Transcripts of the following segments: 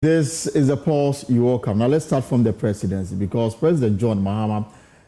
This is a pulse you welcome. Now let's start from the presidency because President John Mahama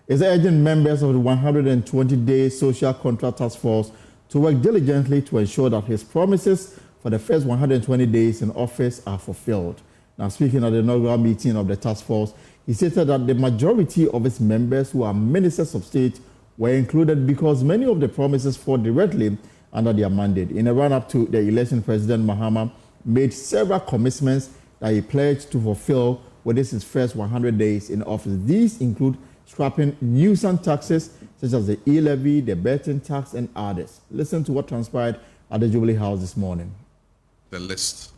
is urging members of the 120-day social contract task force to work diligently to ensure that his promises for the first 120 days in office are fulfilled. Now speaking at the inaugural meeting of the task force, he stated that the majority of its members who are ministers of state were included because many of the promises fall directly under their mandate. In a run-up to the election, President Mahama made several commitments that he pledged to fulfill within his first 100 days in office. These include scrapping nuisance taxes such as the e-levy, the betting tax, and others. Listen to what transpired at the Jubilee House this morning. The list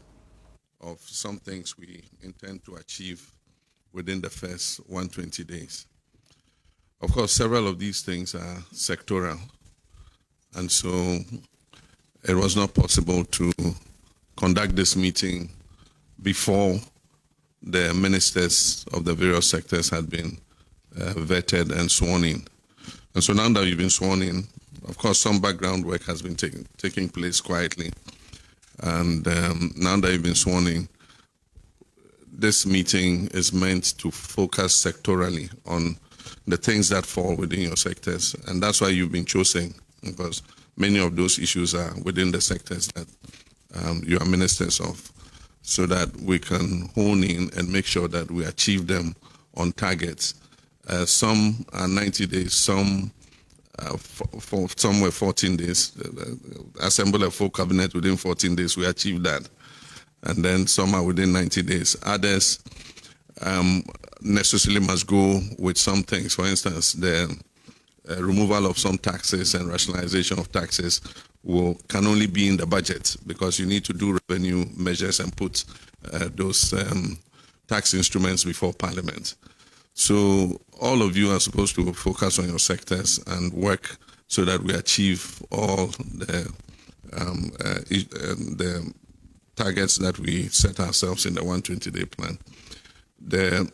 of some things we intend to achieve within the first 120 days. Of course, several of these things are sectoral, and so it was not possible to conduct this meeting before the ministers of the various sectors had been vetted and sworn in. And so now that you've been sworn in, of course, some background work has been taking place quietly. And now that you've been sworn in, this meeting is meant to focus sectorally on the things that fall within your sectors. And that's why you've been chosen, because many of those issues are within the sectors that you are ministers of, so that we can hone in and make sure that we achieve them on targets. Some are 90 days, some were 14 days. Assemble a full cabinet within 14 days, we achieved that. And then some are within 90 days. Others necessarily must go with some things. For instance, the removal of some taxes and rationalization of taxes can only be in the budget, because you need to do revenue measures and put those tax instruments before Parliament. So all of you are supposed to focus on your sectors and work so that we achieve all the targets that we set ourselves in the 120-day plan. The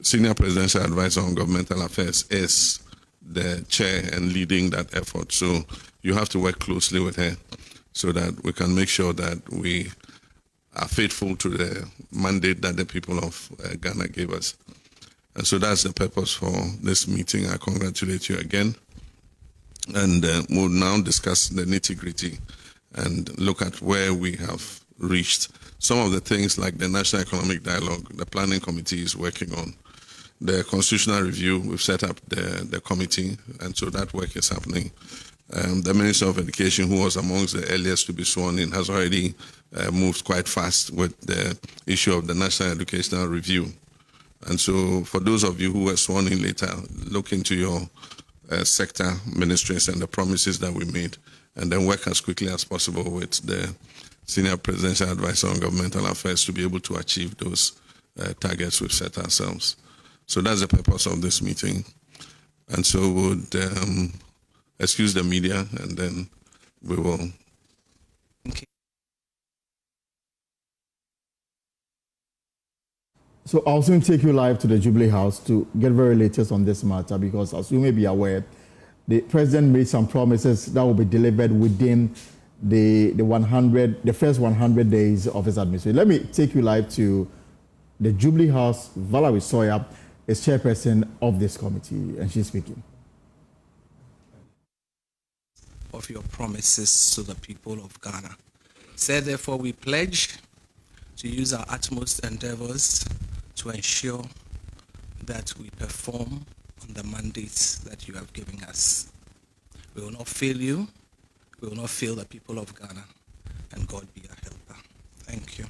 Senior Presidential Advisor on Governmental Affairs is the chair and leading that effort. So you have to work closely with her so that we can make sure that we are faithful to the mandate that the people of Ghana gave us. And so that's the purpose for this meeting. I congratulate you again. And we'll now discuss the nitty-gritty and look at where we have reached. Some of the things like the National Economic Dialogue, the Planning Committee is working on. The Constitutional Review, we've set up the committee, and so that work is happening. The Minister of Education, who was amongst the earliest to be sworn in, has already moved quite fast with the issue of the National Educational Review. And so for those of you who were sworn in later, look into your sector ministries and the promises that we made, and then work as quickly as possible with the Senior Presidential Advisor on Governmental Affairs to be able to achieve those targets we've set ourselves. So that's the purpose of this meeting. And so would excuse the media, and then we will. Okay. So I'll soon take you live to the Jubilee House to get very latest on this matter, because as you may be aware, the president made some promises that will be delivered within the first 100 days of his administration. Let me take you live to the Jubilee House. Valerie Sawyer is chairperson of this committee, and she's speaking. Of your promises to the people of Ghana. Said, therefore, we pledge to use our utmost endeavors to ensure that we perform on the mandates that you have given us. We will not fail you. We will not fail the people of Ghana. And God be our helper. Thank you.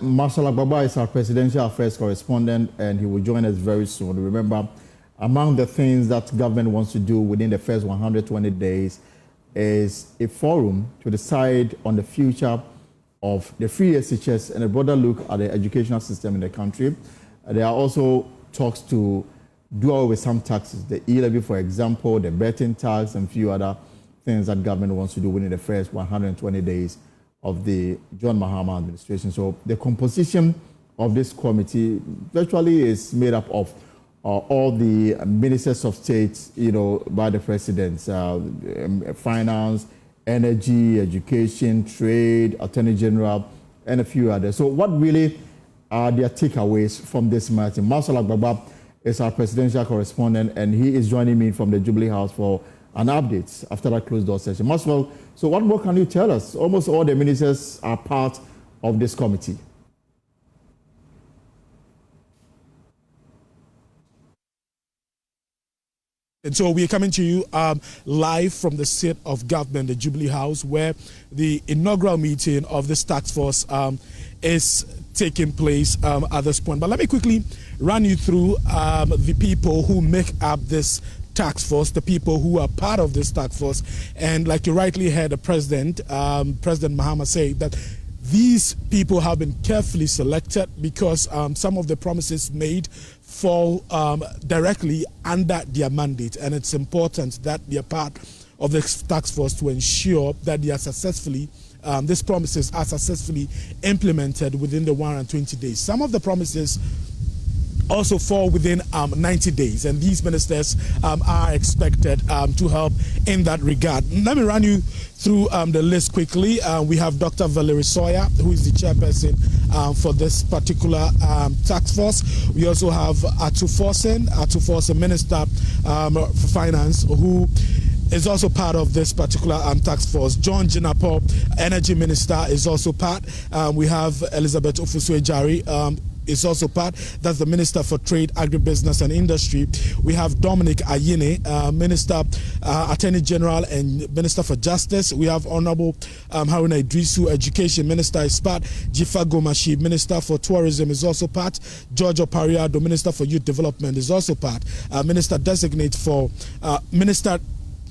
Marshal Agbaba is our presidential affairs correspondent, and he will join us very soon. Remember, among the things that government wants to do within the first 120 days is a forum to decide on the future of the free SHS and a broader look at the educational system in the country. There are also talks to do away with some taxes, the e-levy, for example, the betting tax, and a few other things that government wants to do within the first 120 days of the John Mahama administration. So the composition of this committee virtually is made up of all the ministers of state, by the president, finance, energy, education, trade, attorney general, and a few others. So what really are their takeaways from this meeting? Marcel Agbagba is our presidential correspondent, and he is joining me from the Jubilee House for an update after that closed door session. Marcel, so what more can you tell us? Almost all the ministers are part of this committee. And so we are coming to you live from the seat of government, the Jubilee House, where the inaugural meeting of this task force is taking place at this point. But let me quickly run you through the people who make up this task force, the people who are part of this task force. And like you rightly heard the President Mahama say that these people have been carefully selected because some of the promises made fall directly under their mandate, and it's important that they are part of this task force to ensure that they are successfully these promises are successfully implemented within the 120 days. Some of the promises also fall within 90 days, and these ministers are expected to help in that regard. Let me run you through the list quickly. We have Dr. Valerie Sawyer, who is the chairperson for this particular task force. We also have Atu Forsen, Minister for Finance, who is also part of this particular task force. John Jinapo, Energy Minister, is also part. We have Elizabeth Ofusue-Jari, is also part. That's the Minister for Trade, Agribusiness and Industry. We have Dominic Ayine, Minister, Attorney General and Minister for Justice. We have Honorable Haruna Idrisu, Education Minister, is part. Jifa Gomashi, Minister for Tourism, is also part. George Opariado, Minister for Youth Development, is also part. Minister Designate for Minister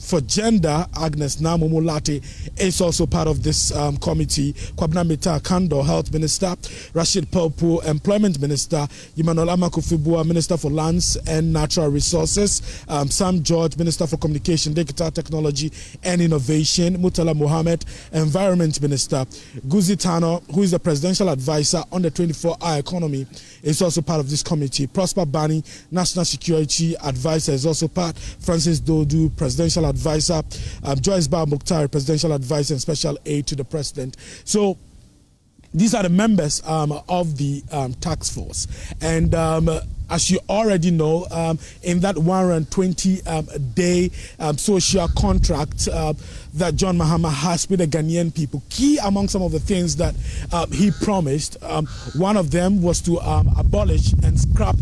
for Gender, Agnes Namumulate, is also part of this committee. Kwabena Mita Kando, Health Minister. Rashid Pelpu, Employment Minister. Emmanuel Amakufibua, Minister for Lands and Natural Resources. Sam George, Minister for Communication, Digital Technology and Innovation. Mutala Mohammed, Environment Minister. Guzi Tano, who is the Presidential Advisor on the 24-hour economy, is also part of this committee. Prosper Bani, National Security Advisor, is also part. Francis Dodu, Presidential Advisor. Joyce Bar Mukhtar, Presidential Advisor and Special Aide to the President. So these are the members of the task force. And as you already know, in that 120-day social contract that John Mahama has with the Ghanaian people, key among some of the things that he promised, one of them was to abolish and scrap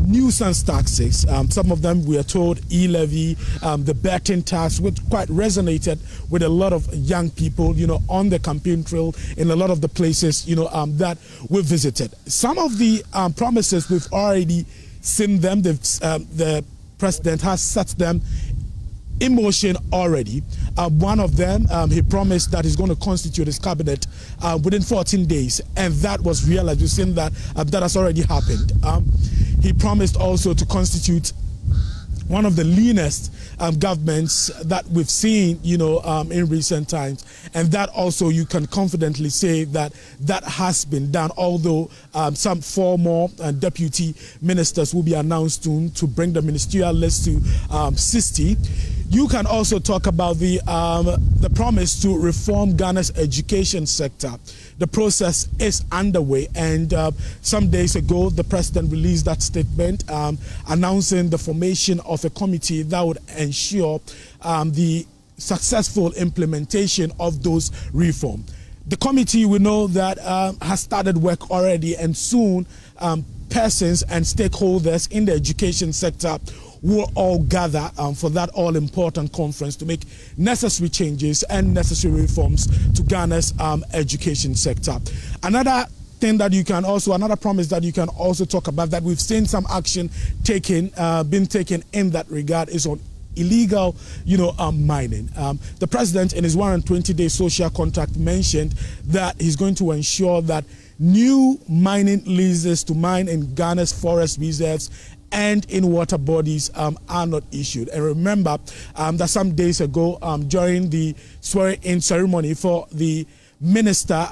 nuisance taxes. Some of them, we are told, e-levy, the betting tax, which quite resonated with a lot of young people, on the campaign trail in a lot of the places, that we visited. Some of the promises, we've already seen them. The president has set them in motion already. One of them, he promised that he's going to constitute his cabinet within 14 days, and that was realized. We've seen that that has already happened. He promised also to constitute one of the leanest governments that we've seen, in recent times. And that also, you can confidently say that that has been done, although some 4 more deputy ministers will be announced soon to bring the ministerial list to 60. You can also talk about the promise to reform Ghana's education sector. The process is underway, and some days ago, the president released that statement announcing the formation of a committee that would ensure the successful implementation of those reforms. The committee, we know that has started work already, and soon persons and stakeholders in the education sector will all gather for that all-important conference to make necessary changes and necessary reforms to Ghana's education sector. Another promise that you can also talk about that we've seen some action been taken in that regard is on illegal, mining. The president in his 120-day social contract mentioned that he's going to ensure that new mining leases to mine in Ghana's forest reserves and in water bodies are not issued. And remember that some days ago, during the swearing-in ceremony for the minister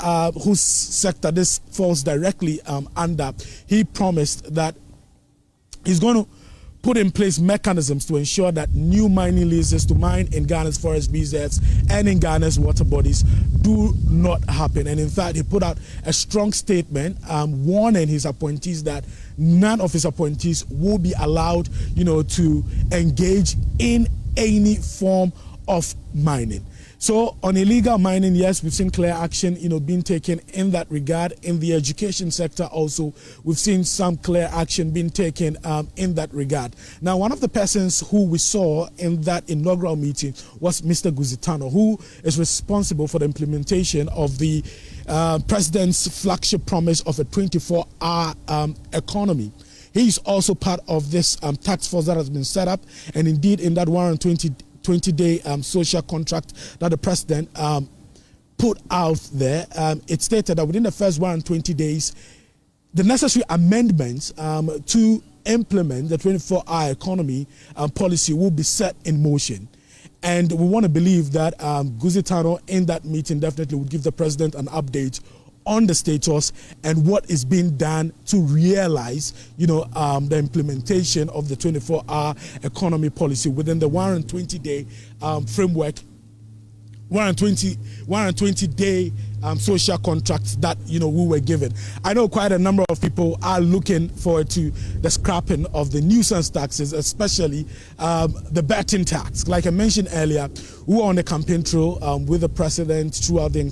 whose sector this falls directly under, he promised that he's going to put in place mechanisms to ensure that new mining leases to mine in Ghana's forest reserves and in Ghana's water bodies do not happen. And in fact, he put out a strong statement warning his appointees that none of his appointees will be allowed, to engage in any form of mining. So on illegal mining, yes, we've seen clear action, being taken in that regard. In the education sector also, we've seen some clear action being taken in that regard. Now, one of the persons who we saw in that inaugural meeting was Mr. Guzitano, who is responsible for the implementation of the president's flagship promise of a 24-hour economy. He's also part of this task force that has been set up, and indeed in that 120-day social contract that the president put out there, it stated that within the first 120 days, the necessary amendments to implement the 24-hour economy policy will be set in motion. And we want to believe that Guzitano in that meeting definitely would give the president an update on the status and what is being done to realize, the implementation of the 24-hour economy policy within the 120-day framework, 120-day social contracts that, we were given. I know quite a number of people are looking forward to the scrapping of the nuisance taxes, especially the betting tax. Like I mentioned earlier, we were on the campaign trail with the president throughout the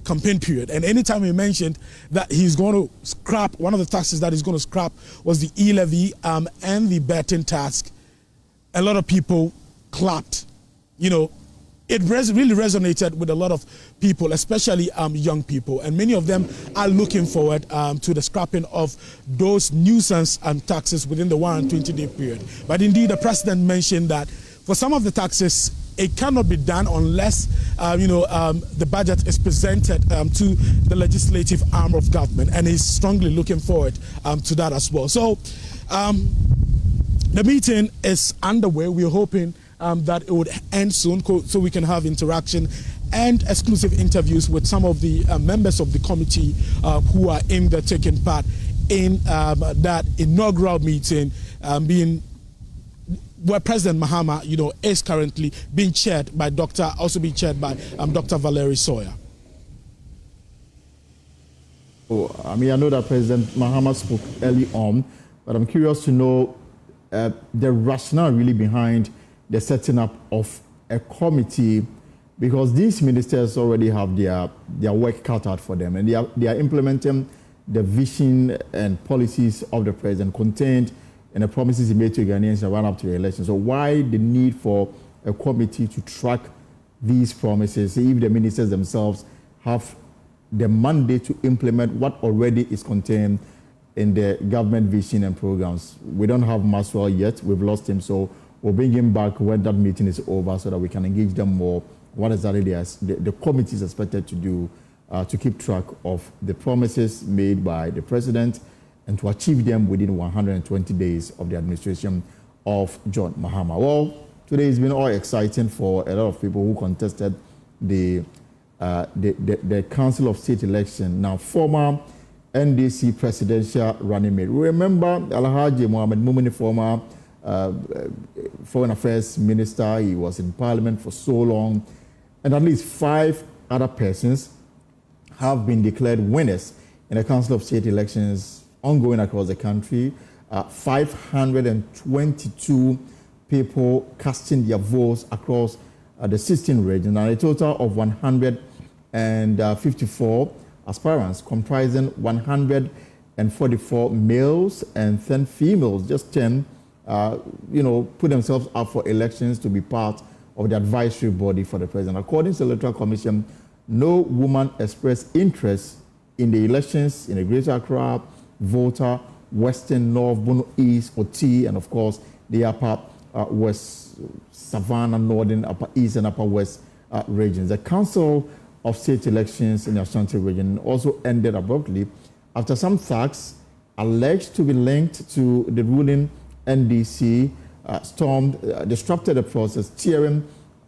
campaign period. And anytime he mentioned that he's going to scrap, one of the taxes that he's going to scrap was the e-levy and the betting tax, a lot of people clapped, It really resonated with a lot of people, especially young people, and many of them are looking forward to the scrapping of those nuisance taxes within the 120-day period. But indeed, the president mentioned that for some of the taxes, it cannot be done unless, the budget is presented to the legislative arm of government, and he's strongly looking forward to that as well. So the meeting is underway. We're hoping that it would end soon so we can have interaction and exclusive interviews with some of the members of the committee who are in there taking part in that inaugural meeting where President Mahama, is currently being chaired by Dr. Valerie Sawyer. I know that President Mahama spoke early on, but I'm curious to know the rationale really behind the setting up of a committee, because these ministers already have their work cut out for them, and they are implementing the vision and policies of the president contained in the promises he made to Ghanaians in the run up to the election. So why the need for a committee to track these promises if the ministers themselves have the mandate to implement what already is contained in the government vision and programs? We don't have Maxwell yet. We've lost him. So we'll bring him back when that meeting is over so that we can engage them more. What exactly the committee is expected to do to keep track of the promises made by the president and to achieve them within 120 days of the administration of John Mahama. Well, today has been all exciting for a lot of people who contested the Council of State election. Now, former NDC presidential running mate. Remember Alhaji Mohamed Mumini, former Foreign Affairs Minister. He was in Parliament for so long. And at least 5 other persons have been declared winners in the Council of State elections ongoing across the country. 522 people casting their votes across the 16 regions, and a total of 154 aspirants, comprising 144 males and 10 females. Just 10, put themselves up for elections to be part of the advisory body for the president. According to the Electoral Commission, no woman expressed interest in the elections in the Greater Accra, Volta, Western, North, Bono East, Oti, and of course the Upper West, Savannah, Northern, Upper East, and Upper West regions. The Council of State elections in the Ashanti region also ended abruptly after some thugs alleged to be linked to the ruling NDC disrupted the process, tearing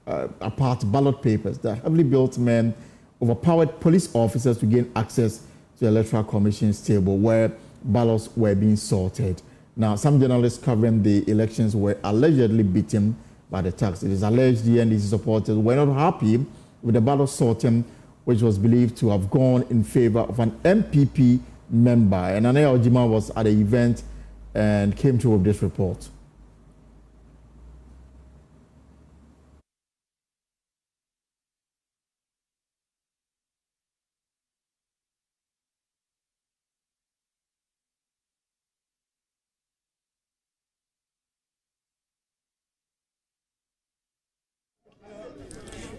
apart ballot papers. The heavily built men overpowered police officers to gain access to the Electoral Commission's table where ballots were being sorted. Now, some journalists covering the elections were allegedly beaten by the thugs. It is alleged the NDC supporters were not happy with the ballot sorting, which was believed to have gone in favor of an MPP member. And Nana Ojima was at the event and came through with this report.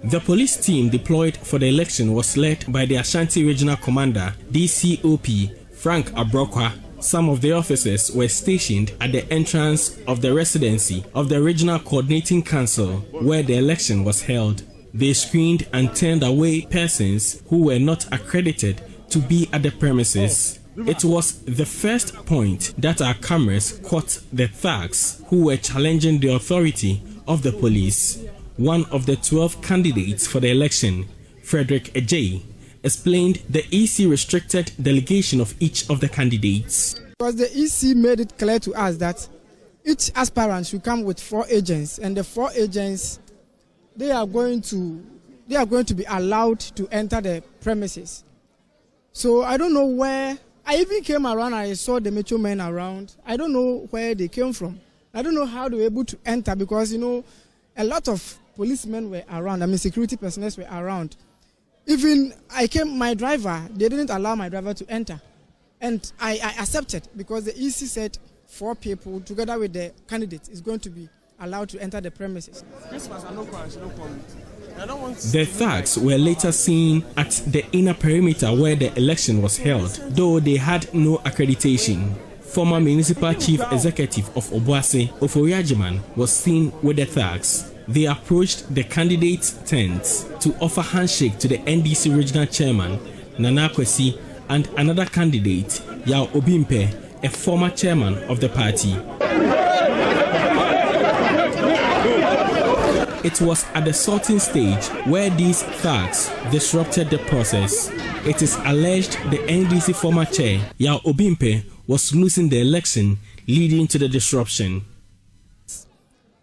The police team deployed for the election was led by the Ashanti Regional Commander, DCOP Frank Abrokwa. Some of the officers were stationed at the entrance of the residency of the Regional Coordinating Council where the election was held. They screened and turned away persons who were not accredited to be at the premises. It was the first point that our cameras caught the thugs who were challenging the authority of the police. One of the 12 candidates for the election, Frederick Ejay, explained the EC restricted delegation of each of the candidates. Because the EC made it clear to us that each aspirant should come with 4 agents, and the 4 agents, they are going to be allowed to enter the premises. So I don't know where. I even came around and I saw the metro men around. I don't know where they came from. I don't know how they were able to enter because, a lot of policemen were around. Security personnel were around. Even my driver, they didn't allow my driver to enter. And I accepted because the EC said 4 people together with the candidate is going to be allowed to enter the premises. The thugs were later seen at the inner perimeter where the election was held, though they had no accreditation. Former Municipal Chief Executive of Obuasi, Oforiajiman, was seen with the thugs. They approached the candidates' tents to offer handshake to the NDC Regional Chairman, Nana Kwesi, and another candidate, Yao Obimpe, a former chairman of the party. It was at the sorting stage where these thugs disrupted the process. It is alleged the NDC former chair, Yao Obimpe, was losing the election, leading to the disruption.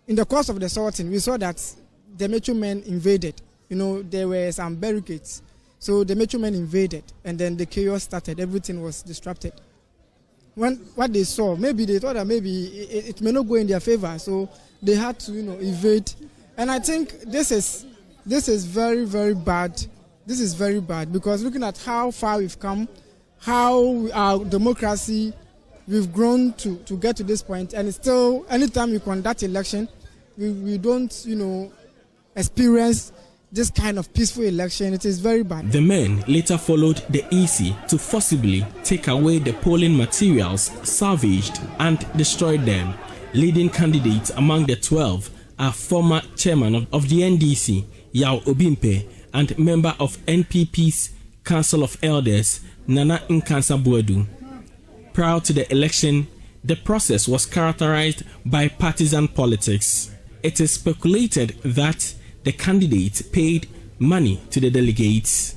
In the course of the sorting, we saw that the metro men invaded. There were some barricades. So the metro men invaded, and then the chaos started. Everything was disrupted. What they saw, maybe they thought that maybe it may not go in their favor, so they had to, evade. And I think this is very, very bad. This is very bad because looking at how far we've come, how our democracy, we've grown to get to this point, and still, anytime we conduct election, we don't, experience this kind of peaceful election. It is very bad. The men later followed the EC to forcibly take away the polling materials salvaged and destroyed them. Leading candidates among the 12 are former chairman of the NDC, Yao Obimpe, and member of NPP's Council of Elders, Nana Nkansa Buadu. Prior to the election, the process was characterized by partisan politics. It is speculated that the candidates paid money to the delegates.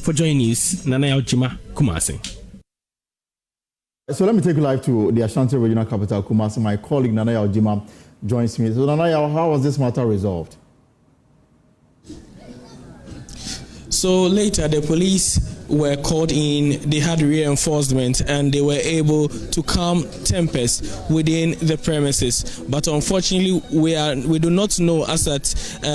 For JoyNews, Nana Ojima, Kumasi. So let me take you live to the Ashanti Regional Capital, Kumasi. My colleague Nana Ojima joins me. So Nana, how was this matter resolved? So later, the police were called in, they had reinforcement, and they were able to calm tempers within the premises. But unfortunately, we do not know as at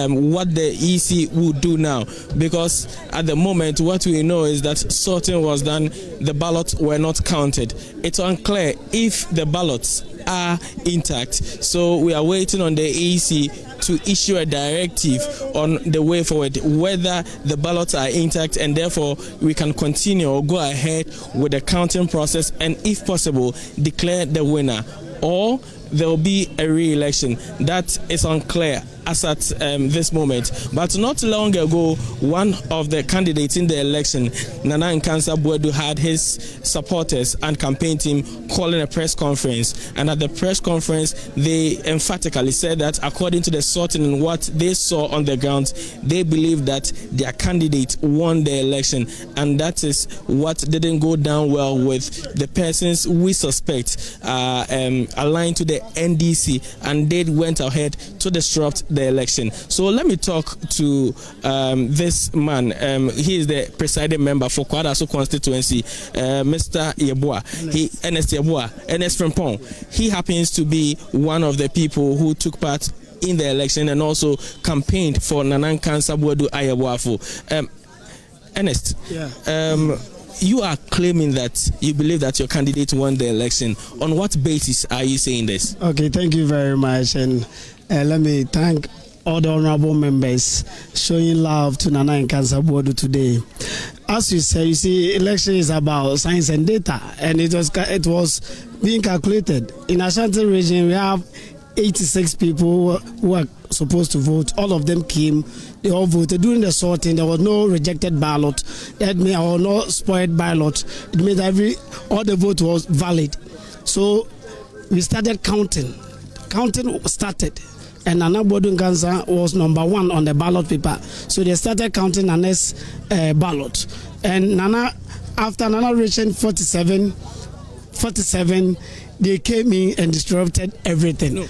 what the EC would do now, because at the moment, what we know is that sorting was done, the ballots were not counted. It's unclear if the ballots are intact. So we are waiting on the EC to issue a directive on the way forward, whether the ballots are intact, and therefore we can continue or go ahead with the counting process and, if possible, declare the winner. Or there will be a re-election. That is unclear as at this moment. But not long ago, one of the candidates in the election, Nana Nkansa-Boadu, had his supporters and campaign team calling a press conference. And at the press conference, they emphatically said that according to the sorting and what they saw on the ground, they believe that their candidate won the election. And that is what didn't go down well with the persons we suspect aligned to the NDC, and they went ahead to disrupt the election. So let me talk to this man. He is the presiding member for Kwadaso constituency, Mr. Yeboah. Ernest Yeboah, Ernest Frimpong. He happens to be one of the people who took part in the election and also campaigned for Nana Nkansa-Boadu Ayeboafo. Ernest, you are claiming that you believe that your candidate won the election. On what basis are you saying this? Okay, thank you very much. And let me thank all the honorable members showing love to Nana Nkansa-Boadu today. As you say, you see, election is about science and data, and it was being calculated. In Ashanti region, we have 86 people who are supposed to vote. All of them came. They all voted. During the sorting, there was no rejected ballot. That means or no spoiled ballot. It means all the vote was valid. So we started counting. Counting started, and Nana Boadu Nkansa was number 1 on the ballot paper. So they started counting Nana's ballot. And after Nana reaching 47, they came in and disrupted everything. No,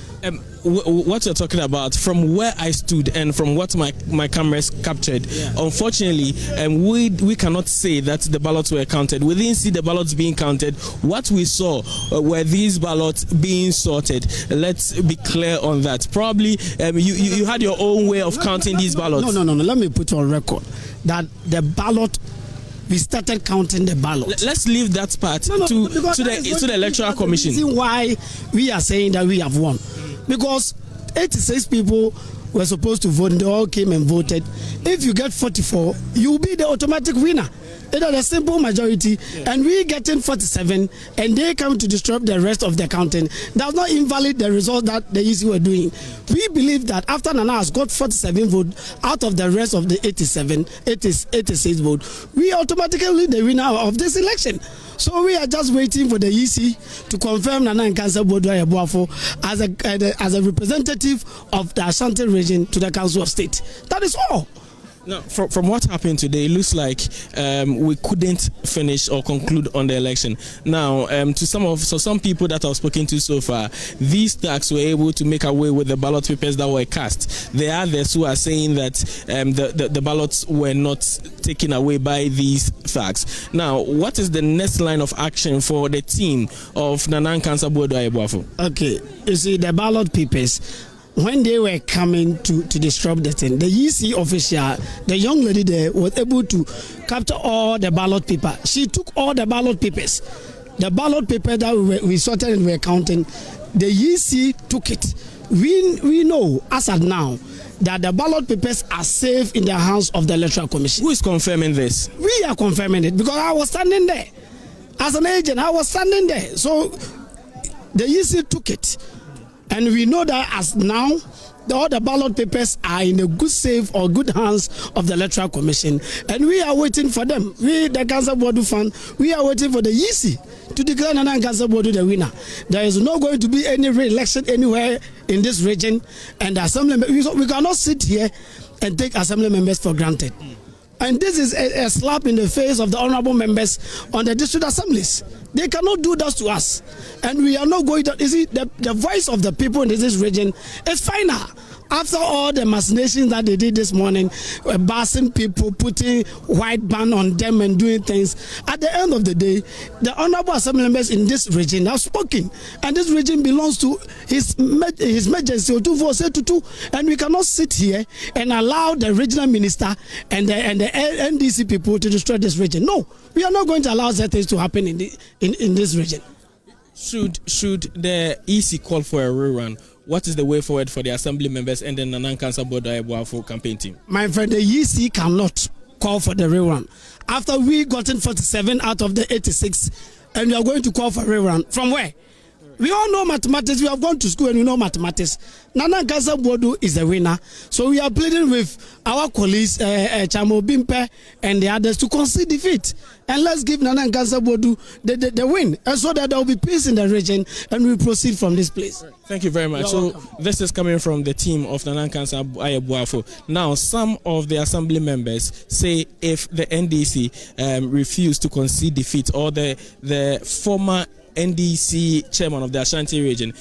what you're talking about, from where I stood and from what my cameras captured, unfortunately, we cannot say that the ballots were counted. We didn't see the ballots being counted. What we saw were these ballots being sorted. Let's be clear on that. Probably you had your own way of counting these ballots. No. Let me put on record that the ballot, we started counting the ballots. Let's leave that part to the Electoral Commission. The reason why we are saying that we have won, because 86 people were supposed to vote and they all came and voted. If you get 44, you will be the automatic winner. It is a simple majority, and we getting 47, and they come to disrupt the rest of the counting. Does not invalidate the result that the EC were doing. We believe that after Nana has got 47 votes out of the rest of the 86 votes, we automatically the winner of this election. So we are just waiting for the EC to confirm Nana Nkansa-Boadu Ayeboafo as a representative of the Ashanti region to the Council of State. That is all. Now, from what happened today, it looks like we couldn't finish or conclude on the election. Now, to some people that I've spoken to so far, these thugs were able to make away with the ballot papers that were cast. There are others who are saying that the ballots were not taken away by these thugs. Now, what is the next line of action for the team of Nana Nkansa-Boadu Ayeboafo? Okay, you see, the ballot papers, when they were coming to disrupt the thing, the EC official, the young lady there, was able to capture all the ballot paper. She took all the ballot papers. The ballot paper that we sorted and we were counting, the EC took it. We know, as of now, that the ballot papers are safe in the hands of the Electoral Commission. Who is confirming this? We are confirming it, because I was standing there. As an agent, I was standing there. So the EC took it. And we know that as now, all the ballot papers are in a good safe or good hands of the Electoral Commission. And we are waiting for them. We, the Nkansa-Boadu Fund, we are waiting for the EC to declare Nana Nkansa-Boadu the winner. There is not going to be any re-election anywhere in this region. And the assembly, we cannot sit here and take assembly members for granted. And this is a slap in the face of the honorable members on the district assemblies. They cannot do that to us. And we are not going to, you see, the voice of the people in this region is final. After all the machinations that they did this morning, bashing people, putting white band on them and doing things, at the end of the day, the honorable assembly members in this region have spoken. And this region belongs to His Majesty Otufo Osei-Tutu. And we cannot sit here and allow the regional minister and the NDC people to destroy this region. No, we are not going to allow that things to happen in this region. Should the EC call for a rerun, what is the way forward for the assembly members and the Nana Nkansa-Boadu Ayeboafo campaign team? My friend, the EC cannot call for the rerun. After we gotten 47 out of the 86, and we are going to call for rerun. From where? We all know mathematics. We have gone to school and we know mathematics. Nana Nkasa Bodu is the winner. So we are pleading with our colleagues, Chamo Bimpe and the others to concede defeat. And let's give Nana Nkasa Bodu the win. And so that there will be peace in the region and we proceed from this place. Thank you very much. So this is coming from the team of Nana Nkasa Bodu. Now, some of the assembly members say if the NDC refuse to concede defeat, or the former NDC chairman of the Ashanti region,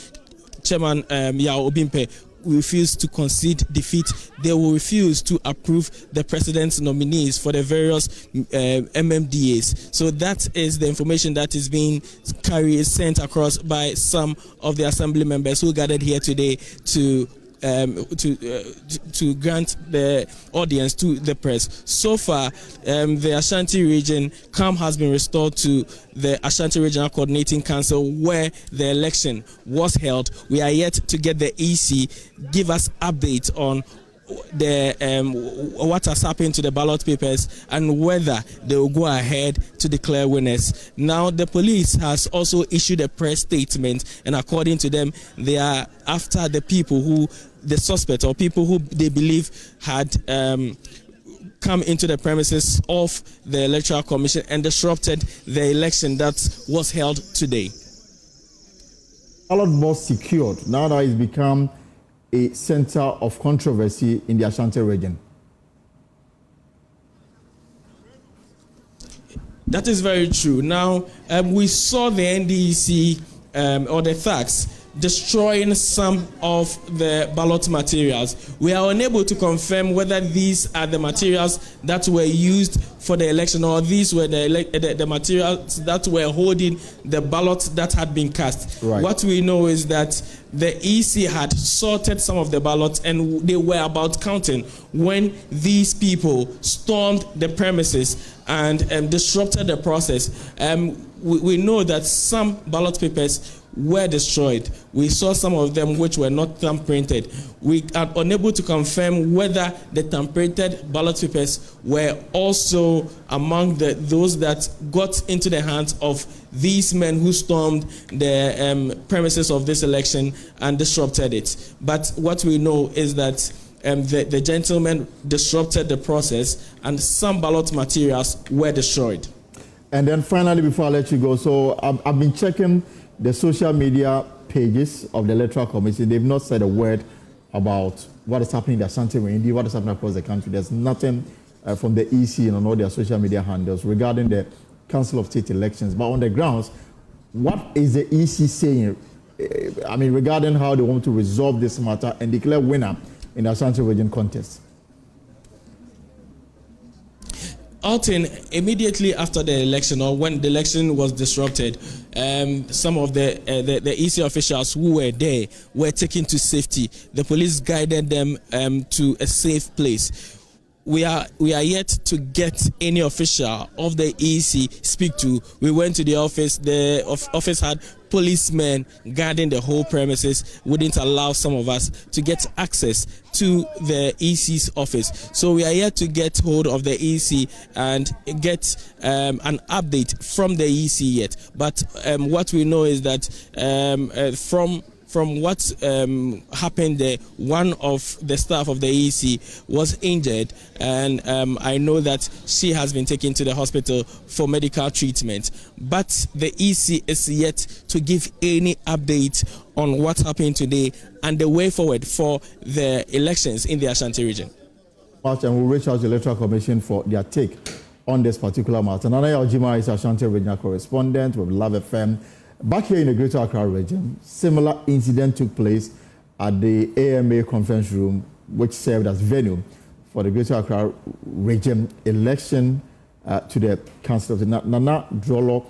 Chairman Yao Obimpe, refuse to concede defeat, they will refuse to approve the president's nominees for the various MMDAs. So that is the information that is being sent across by some of the assembly members who gathered here today to grant the audience to the press. So far, the Ashanti region, calm has been restored to the Ashanti Regional Coordinating Council where the election was held. We are yet to get the EC give us updates on what has happened to the ballot papers and whether they will go ahead to declare winners. Now, the police has also issued a press statement, and according to them, they are after the people who, the suspect or people who they believe had come into the premises of the Electoral Commission and disrupted the election that was held today. Ballot box secured. Now that it's become a center of controversy in the Ashanti region. That is very true. Now, we saw the NDC or the thugs destroying some of the ballot materials. We are unable to confirm whether these are the materials that were used for the election or these were the materials that were holding the ballots that had been cast. Right. What we know is that the EC had sorted some of the ballots and they were about counting when these people stormed the premises and disrupted the process. We know that some ballot papers were destroyed. We saw some of them which were not thumb-printed. We are unable to confirm whether the thumb-printed ballot papers were also among those that got into the hands of these men who stormed the premises of this election and disrupted it. But what we know is that the gentlemen disrupted the process and some ballot materials were destroyed. And then finally, before I let you go, so I've been checking the social media pages of the Electoral Commission. They've not said a word about what is happening in the Ashanti region, what is happening across the country. There's nothing from the EC and on all their social media handles regarding the Council of State elections. But on the grounds, what is the EC saying, regarding how they want to resolve this matter and declare winner in the Ashanti region contest? Alton, immediately after the election or when the election was disrupted, some of the EC officials who were there were taken to safety. The police guided them to a safe place. We are yet to get any official of the EC speak to. We went to the office. The office had policemen guarding the whole premises, wouldn't allow some of us to get access to the EC's office. So we are yet to get hold of the EC and get an update from the EC yet. But what we know is that from what happened there, one of the staff of the EC was injured, and I know that she has been taken to the hospital for medical treatment. But the EC is yet to give any update on what happened today and the way forward for the elections in the Ashanti region. And we'll reach out to the Electoral Commission for their take on this particular matter. Nana Yaojima is Ashanti regional correspondent with Love FM. Back here in the Greater Accra region, similar incident took place at the AMA conference room, which served as venue for the Greater Accra region election to the Council of the Nana Drolo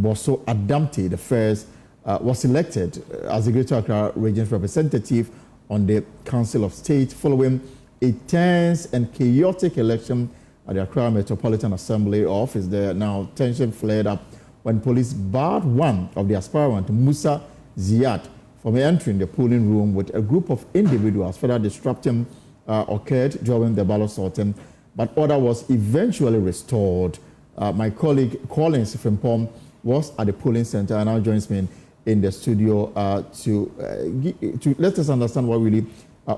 Boso Adamte, the first, was elected as the Greater Accra region's representative on the Council of State following a tense and chaotic election at the Accra Metropolitan Assembly office. There now tension flared up when police barred one of the aspirant, Musa Ziad, from entering the polling room with a group of individuals. Further disrupting occurred during the ballot sorting, but order was eventually restored. My colleague Collins Frimpong was at the polling center and now joins me in the studio to let us understand what really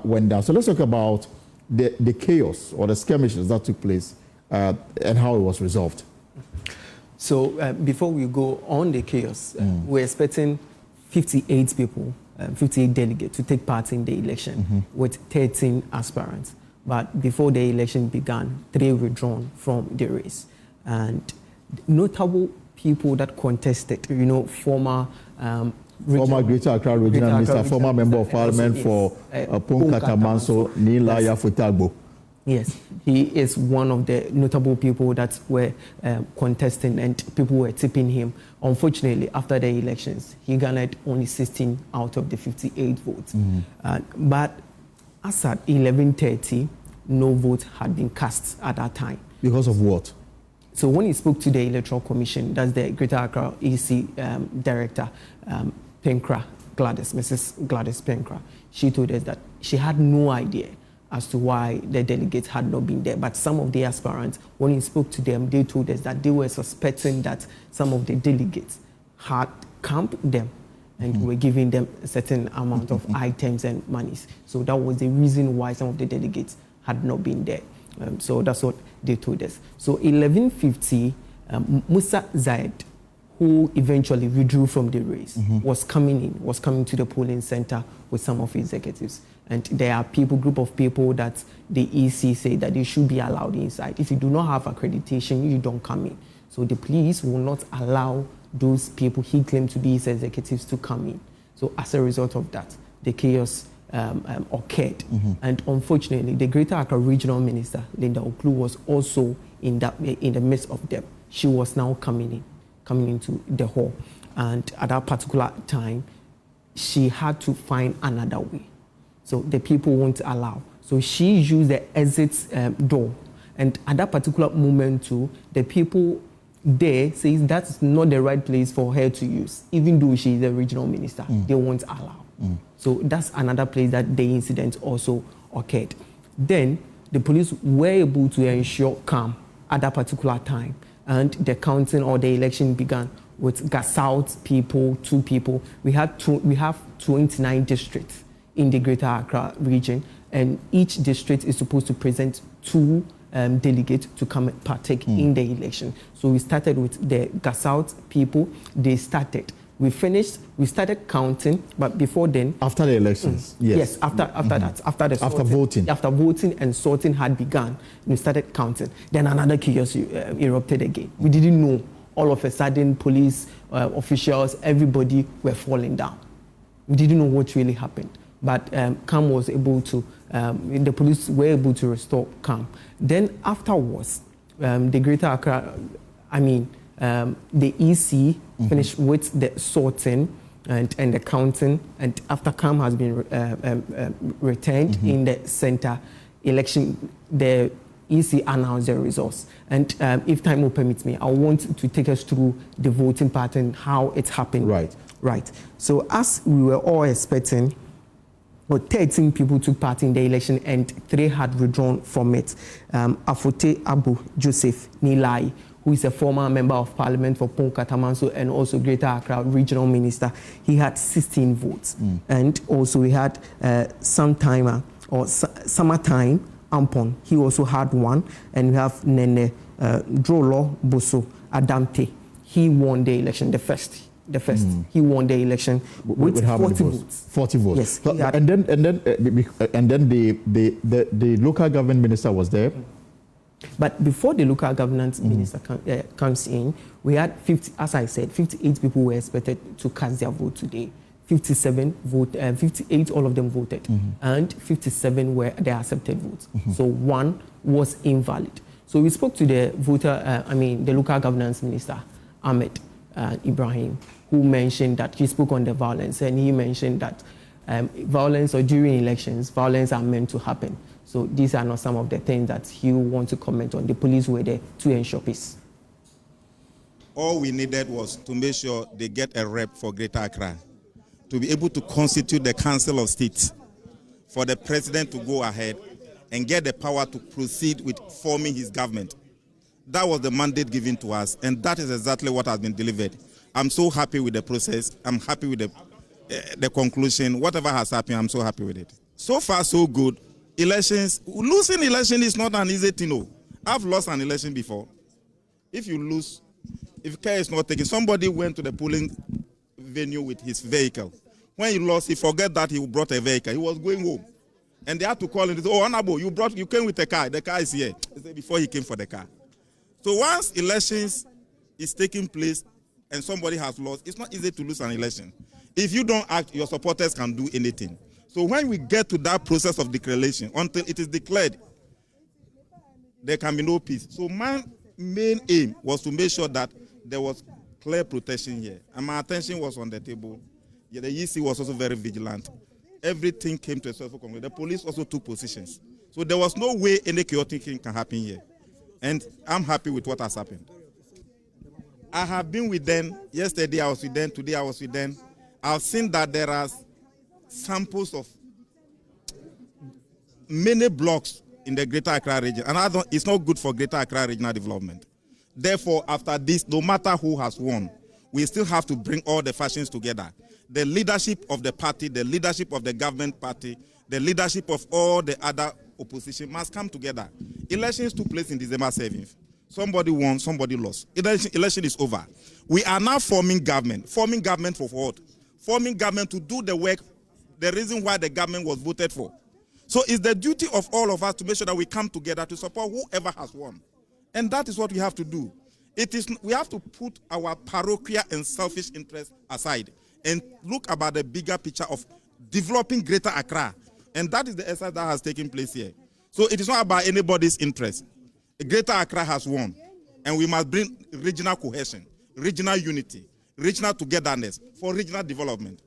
went down. So let's talk about the chaos or the skirmishes that took place and how it was resolved. So before we go on the chaos, we're expecting 58 people, 58 delegates to take part in the election with 13 aspirants. But before the election began, 3 withdrawn from the race. And notable people that contested, former Greater Accra Regional Minister, former Member of Parliament for Punkatamanso, Nilaya Futagbo. Yes, he is one of the notable people that were contesting, and people were tipping him. Unfortunately, after the elections, he garnered only 16 out of the 58 votes. But as at 11:30, no vote had been cast at that time. Because of what? So when he spoke to the Electoral Commission, that's the Greater Accra EC Director, Mrs. Gladys Penkra, she told us that she had no idea as to why the delegates had not been there. But some of the aspirants, when he spoke to them, they told us that they were suspecting that some of the delegates had camped them and were giving them a certain amount of items and monies. So that was the reason why some of the delegates had not been there. So that's what they told us. So 11:50, Musa Zayed, who eventually withdrew from the race, was coming to the polling center with some of his executives. And there are group of people that the EC say that they should be allowed inside. If you do not have accreditation, you don't come in. So the police will not allow those people he claimed to be his executives to come in. So as a result of that, the chaos occurred. And unfortunately, the Greater Accra Regional Minister, Linda Oklu, was also in the midst of them. She was now coming into the hall. And at that particular time, she had to find another way. So the people won't allow. So she used the exit door. And at that particular moment too, the people there says that's not the right place for her to use. Even though she is the regional minister, they won't allow. So that's another place that the incident also occurred. Then the police were able to ensure calm at that particular time. And the counting or the election began with gas out people, 2 people. We have 29 districts in the Greater Accra region, and each district is supposed to present 2 delegates to come and partake in the election. So we started with the gas out people. They started. We finished. We started counting, but before then, after the elections, yes, after that, after voting and sorting had begun, we started counting. Then another chaos erupted again. We didn't know. All of a sudden, police officials, everybody were falling down. We didn't know what really happened. But calm was able to, the police were able to restore calm. Then afterwards, the Greater Accra, the EC finished with the sorting and the counting, and after calm has been returned in the center election, the EC announced the results. And if time will permit me, I want to take us through the voting pattern, how it happened. Right. So as we were all expecting, 13 people took part in the election and 3 had withdrawn from it. Afote Abu Joseph Nilai, who is a former member of parliament for Punkatamanso and also Greater Accra regional minister, he had 16 votes. And also we had Summertime Ampon, he also had 1. And we have Nene Drolo Boso Adamte, he won the election, the first. He won the election with 40 votes. 40 votes. Yes. So, and then the local government minister was there. But before the local government minister comes in, we had 58 people were expected to cast their vote today. 58 all of them voted, and 57 were the accepted votes. So 1 was invalid. So we spoke to the the local governance minister, Ahmed Ibrahim, who mentioned that he spoke on the violence, and he mentioned that violence or during elections, violence are meant to happen. So these are not some of the things that he will want to comment on. The police were there to ensure peace. All we needed was to make sure they get a rep for Greater Accra, to be able to constitute the Council of State, for the president to go ahead and get the power to proceed with forming his government. That was the mandate given to us, and that is exactly what has been delivered. I'm so happy with the process. I'm happy with the conclusion. Whatever has happened, I'm so happy with it. So far, so good. Elections, losing election is not an easy thing. No. I've lost an election before. If you lose, if care is not taken, somebody went to the polling venue with his vehicle. When he lost, he forgot that he brought a vehicle. He was going home. And they had to call him. They said, oh, Honorable, you came with a car. The car is here. They said, before he came for the car. So once elections is taking place and somebody has lost, it's not easy to lose an election. If you don't act, your supporters can do anything. So when we get to that process of declaration, until it is declared, there can be no peace. So my main aim was to make sure that there was clear protection here. And my attention was on the table. Yeah, the EC was also very vigilant. Everything came to a successful conclusion. The police also took positions. So there was no way any chaotic thing can happen here. And I'm happy with what has happened. I have been with them. Yesterday I was with them. Today I was with them. I've seen that there are samples of many blocks in the Greater Accra region. And it's not good for Greater Accra regional development. Therefore, after this, no matter who has won, we still have to bring all the factions together. The leadership of the party, the leadership of the government party, the leadership of all the other opposition must come together. Elections took place in December 7th. Somebody won, somebody lost. Election is over. We are now forming government. Forming government for what? Forming government to do the work, the reason why the government was voted for. So it's the duty of all of us to make sure that we come together to support whoever has won. And that is what we have to do. We have to put our parochial and selfish interests aside and look about the bigger picture of developing Greater Accra. And that is the exercise that has taken place here. So it is not about anybody's interest. Greater Accra has won. And we must bring regional cohesion, regional unity, regional togetherness for regional development.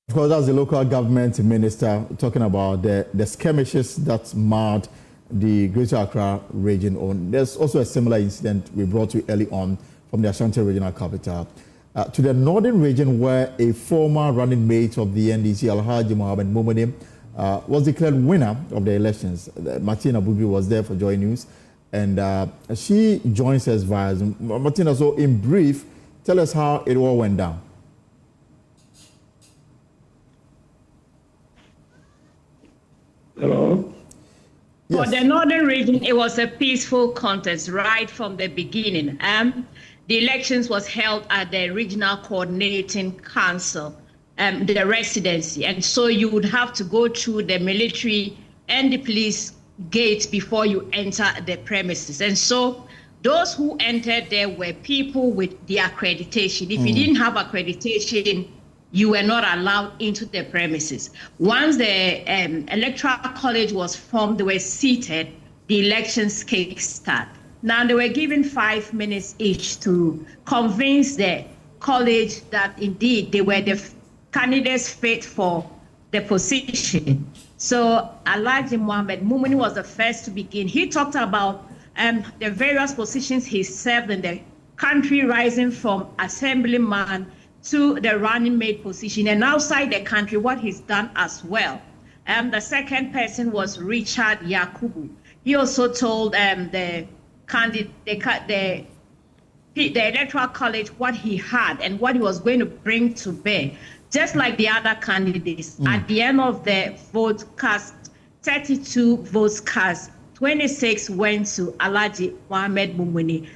Of course, that's the local government minister talking about the skirmishes that marred the Greater Accra region. There's also a similar incident we brought you early on from the Ashanti regional capital. To the northern region, where a former running mate of the NDC, Alhaji Mohamed Momoni, was declared winner of the elections. Martina Bubi was there for JoyNews, and she joins us via Zoom. Martina, so in brief, tell us how it all went down. Hello? Yes. For the northern region, it was a peaceful contest right from the beginning. The elections was held at the Regional Coordinating Council, the residency. And so you would have to go through the military and the police gate before you enter the premises. And so those who entered there were people with the accreditation. If you didn't have accreditation, you were not allowed into the premises. Once the electoral college was formed, they were seated, the elections kick-start. Now they were given 5 minutes each to convince the college that indeed they were the candidates fit for the position. So Alhaji Mohamed Momoni was the first to begin. He talked about the various positions he served in the country, rising from assemblyman to the running mate position, and outside the country, what he's done as well. The second person was Richard Yakubu. He also told the electoral college what he had and what he was going to bring to bear. Just like the other candidates, at the end of the vote cast, 32 votes cast, 26 went to Alhaji Mohamed Momoni,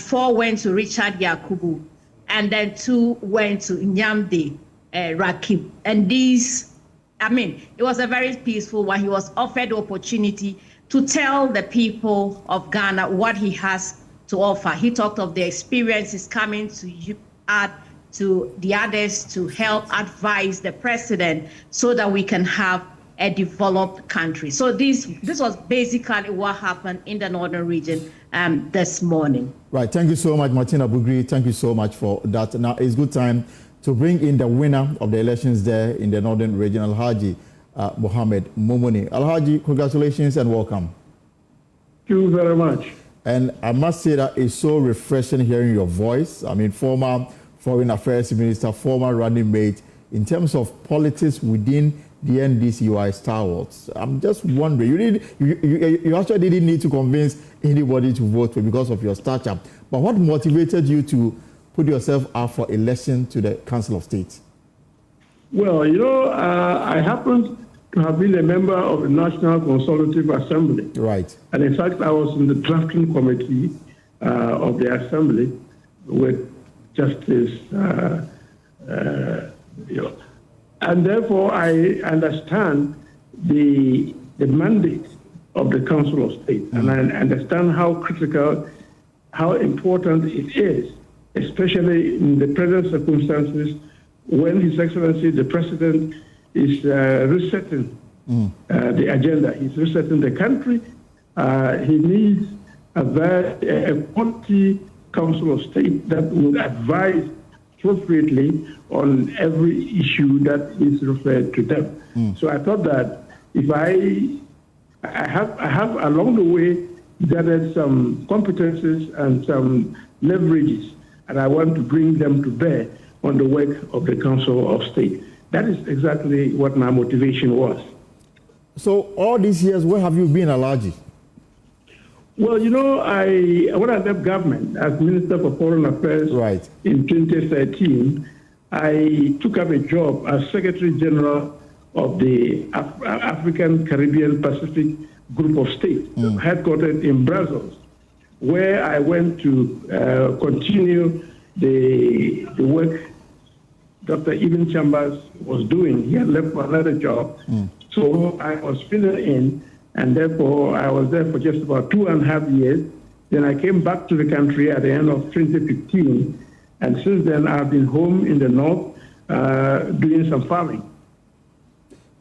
4 went to Richard Yakubu, and then 2 went to Nyamde Rakib. And these, it was a very peaceful one. He was offered the opportunity to tell the people of Ghana what he has to offer. He talked of the experiences coming to add to the others to help advise the president so that we can have a developed country. So this was basically what happened in the northern region this morning. Right. Thank you so much, Martina Bugri. Thank you so much for that. Now it's good time to bring in the winner of the elections there in the northern region, Alhaji Mohamed Momoni. Alhaji, congratulations and welcome. Thank you very much. And I must say that it's so refreshing hearing your voice. Former Foreign Affairs Minister, former running mate, in terms of politics within the NDC, you are a stalwart. I'm just wondering, you actually didn't need to convince anybody to vote for because of your stature. But what motivated you to put yourself up for election to the Council of State? Well, I happen to have been a member of the National Consultative Assembly. Right. And in fact, I was in the drafting committee of the Assembly with Justice, and therefore I understand the mandate of the Council of State, and I understand how critical, how important it is, especially in the present circumstances when His Excellency the President is resetting the agenda. He's resetting the country. He needs a quality Council of State that will advise appropriately on every issue that is referred to them. So I thought that if I have along the way gathered some competences and some leverages, and I want to bring them to bear on the work of the Council of State. That is exactly what my motivation was. So all these years, where have you been, Alhaji? Well, when I left government as Minister for Foreign Affairs in 2013, I took up a job as Secretary General of the African Caribbean Pacific Group of States, headquartered in Brussels, where I went to continue the work Dr. Eben Chambers was doing. He had left for another job. So I was filling in, and therefore I was there for just about 2.5 years. Then I came back to the country at the end of 2015, and since then I've been home in the north doing some farming.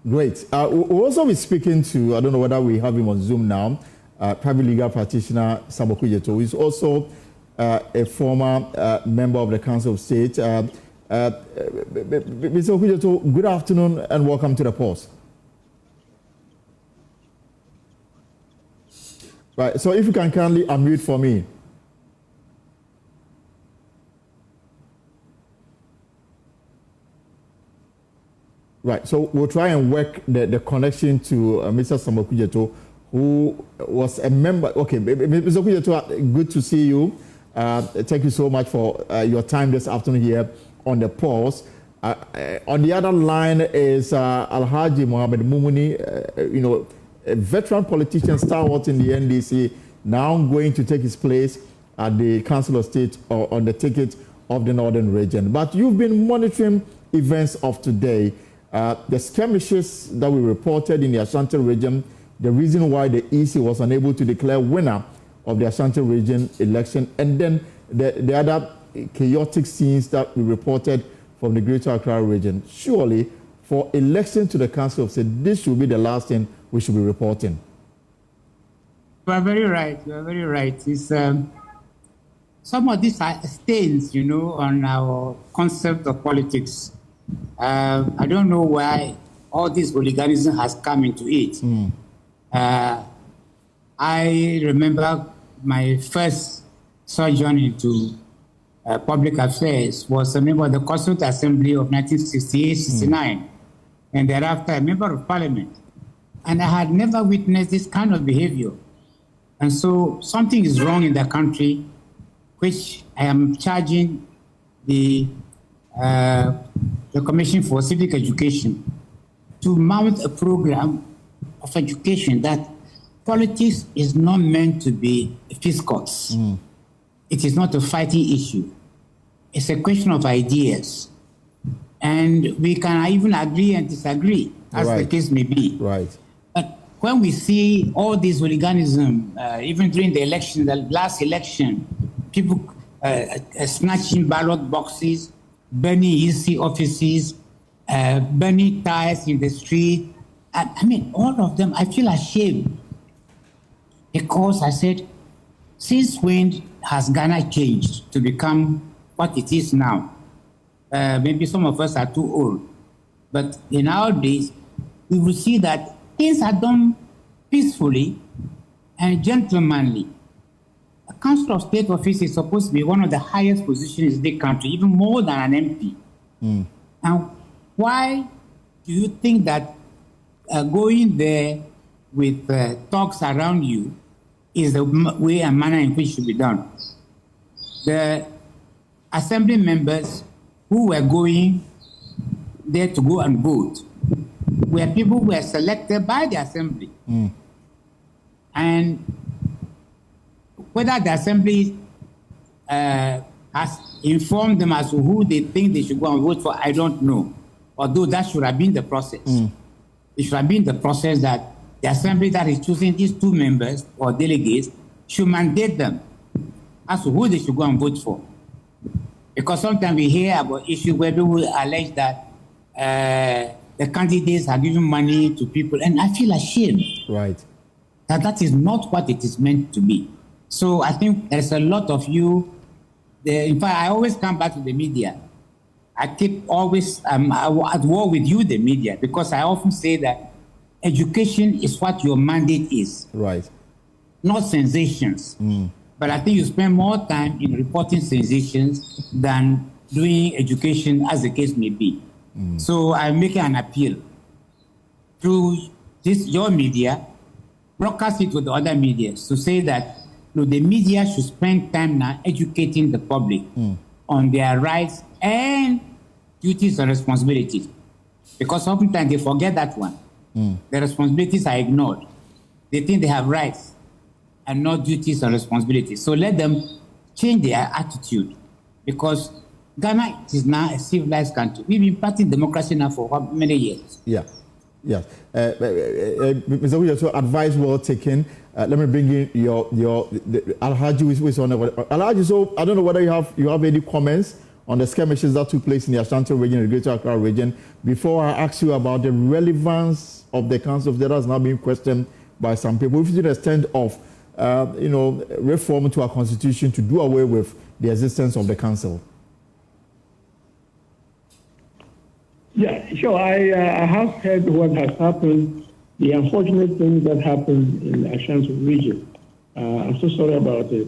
Great. We'll also be speaking to, I don't know whether we have him on Zoom now, private legal practitioner Samoku Yeto, who is also a former member of the Council of State. Mr. Okujeto, good afternoon and welcome to the Pulse. Right, so if you can kindly unmute for me. Right, so we'll try and work the connection to Mr. Samoku Yeto, who was a member. Okay, Mr. Okujeto, good to see you. Thank you so much for your time this afternoon here on the Pulse. On the other line is Alhaji Mohammed Mumuni, a veteran politician stalwart in the NDC, now going to take his place at the Council of State or on the ticket of the Northern Region. But you've been monitoring events of today. The skirmishes that we reported in the Ashanti region, the reason why the EC was unable to declare winner of the Ashanti region election, and then the other chaotic scenes that we reported from the Greater Accra region. Surely, for election to the Council of State, this should be the last thing we should be reporting. You are very right. You are very right. It's, some of these are stains, on our concept of politics. I don't know why all this hooliganism has come into it. I remember my first sojourn into public affairs was a member of the Constituent Assembly of 1968-69, and thereafter a member of Parliament. And I had never witnessed this kind of behavior. And so something is wrong in the country, which I am charging the Commission for Civic Education to mount a program of education that politics is not meant to be fisticuffs. It is not a fighting issue. It's a question of ideas. And we can even agree and disagree, as the case may be. But when we see all this hooliganism, even during the election, the last election, people snatching ballot boxes, burning EC offices, burning tires in the street. I mean, all of them, I feel ashamed. Because I said, since when has Ghana changed to become what it is now? Maybe some of us are too old. But in our days, we will see that things are done peacefully and gentlemanly. A Council of State office is supposed to be one of the highest positions in the country, even more than an MP. And why do you think that going there with talks around you is the way and manner in which it should be done. The assembly members who were going there to go and vote were people who were selected by the assembly. And whether the assembly has informed them as to who they think they should go and vote for, I don't know. Although that should have been the process. It should have been the process that the assembly that is choosing these two members or delegates should mandate them as to who they should go and vote for. Because sometimes we hear about issues where people allege that the candidates are giving money to people, and I feel ashamed. Right. That is not what it is meant to be. So I think there's a lot of you. In fact, I always come back to the media. I keep always at war with you, the media, because I often say that education is what your mandate is. Right. Not sensations. But I think you spend more time in reporting sensations than doing education, as the case may be. So I'm making an appeal through your media, broadcast it with the other media to say that the media should spend time now educating the public on their rights and duties and responsibilities. Because oftentimes they forget that one. The responsibilities are ignored. They think they have rights and not duties and responsibilities. So let them change their attitude, because Ghana is now a civilized country. We've been practicing democracy now for many years. Yeah. Mr. Williams, so advice well taken. Let me bring in your Alhaji who is on the Alhaji. So I don't know whether you have any comments on the skirmishes that took place in the Ashanti region, the Greater Accra region. Before I ask you about the relevance of the Council of Elders now being questioned by some people, if to the extent of reform to our constitution to do away with the existence of the council. Yeah, sure. I have heard what has happened, the unfortunate thing that happened in the Ashanti region. I'm so sorry about it.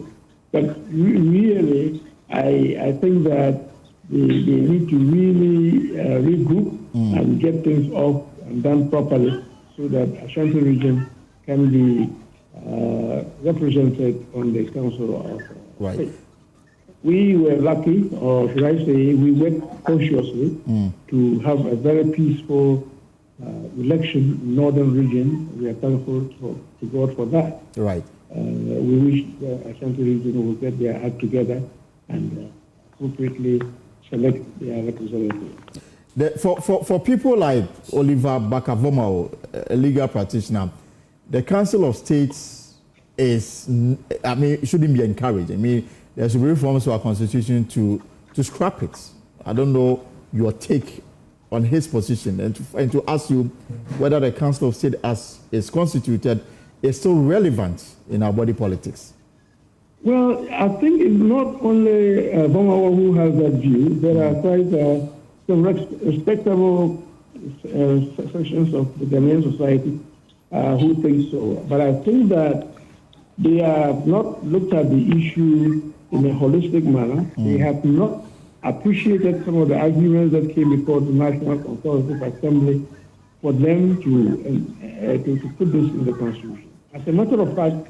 But really, I think that they need to really regroup and get things off and done properly so that Ashanti region can be represented on the Council of State. We were lucky, or should I say, we worked consciously to have a very peaceful election in northern region. We are thankful to God for that. Right. We wish the Ashanti region will get their act together and appropriately select their representatives. For people like Oliver Bakavoma, a legal practitioner, the Council of States shouldn't be encouraged. There should be reforms to our constitution to scrap it. I don't know your take on his position and to ask you whether the Council of State as is constituted is still relevant in our body politics. Well, I think it's not only Bomawa who has that view. There are quite some respectable sections of the Ghanaian society who think so. But I think that they have not looked at the issue in a holistic manner. They have not appreciated some of the arguments that came before the National Consultative Assembly for them to put this in the Constitution. As a matter of fact,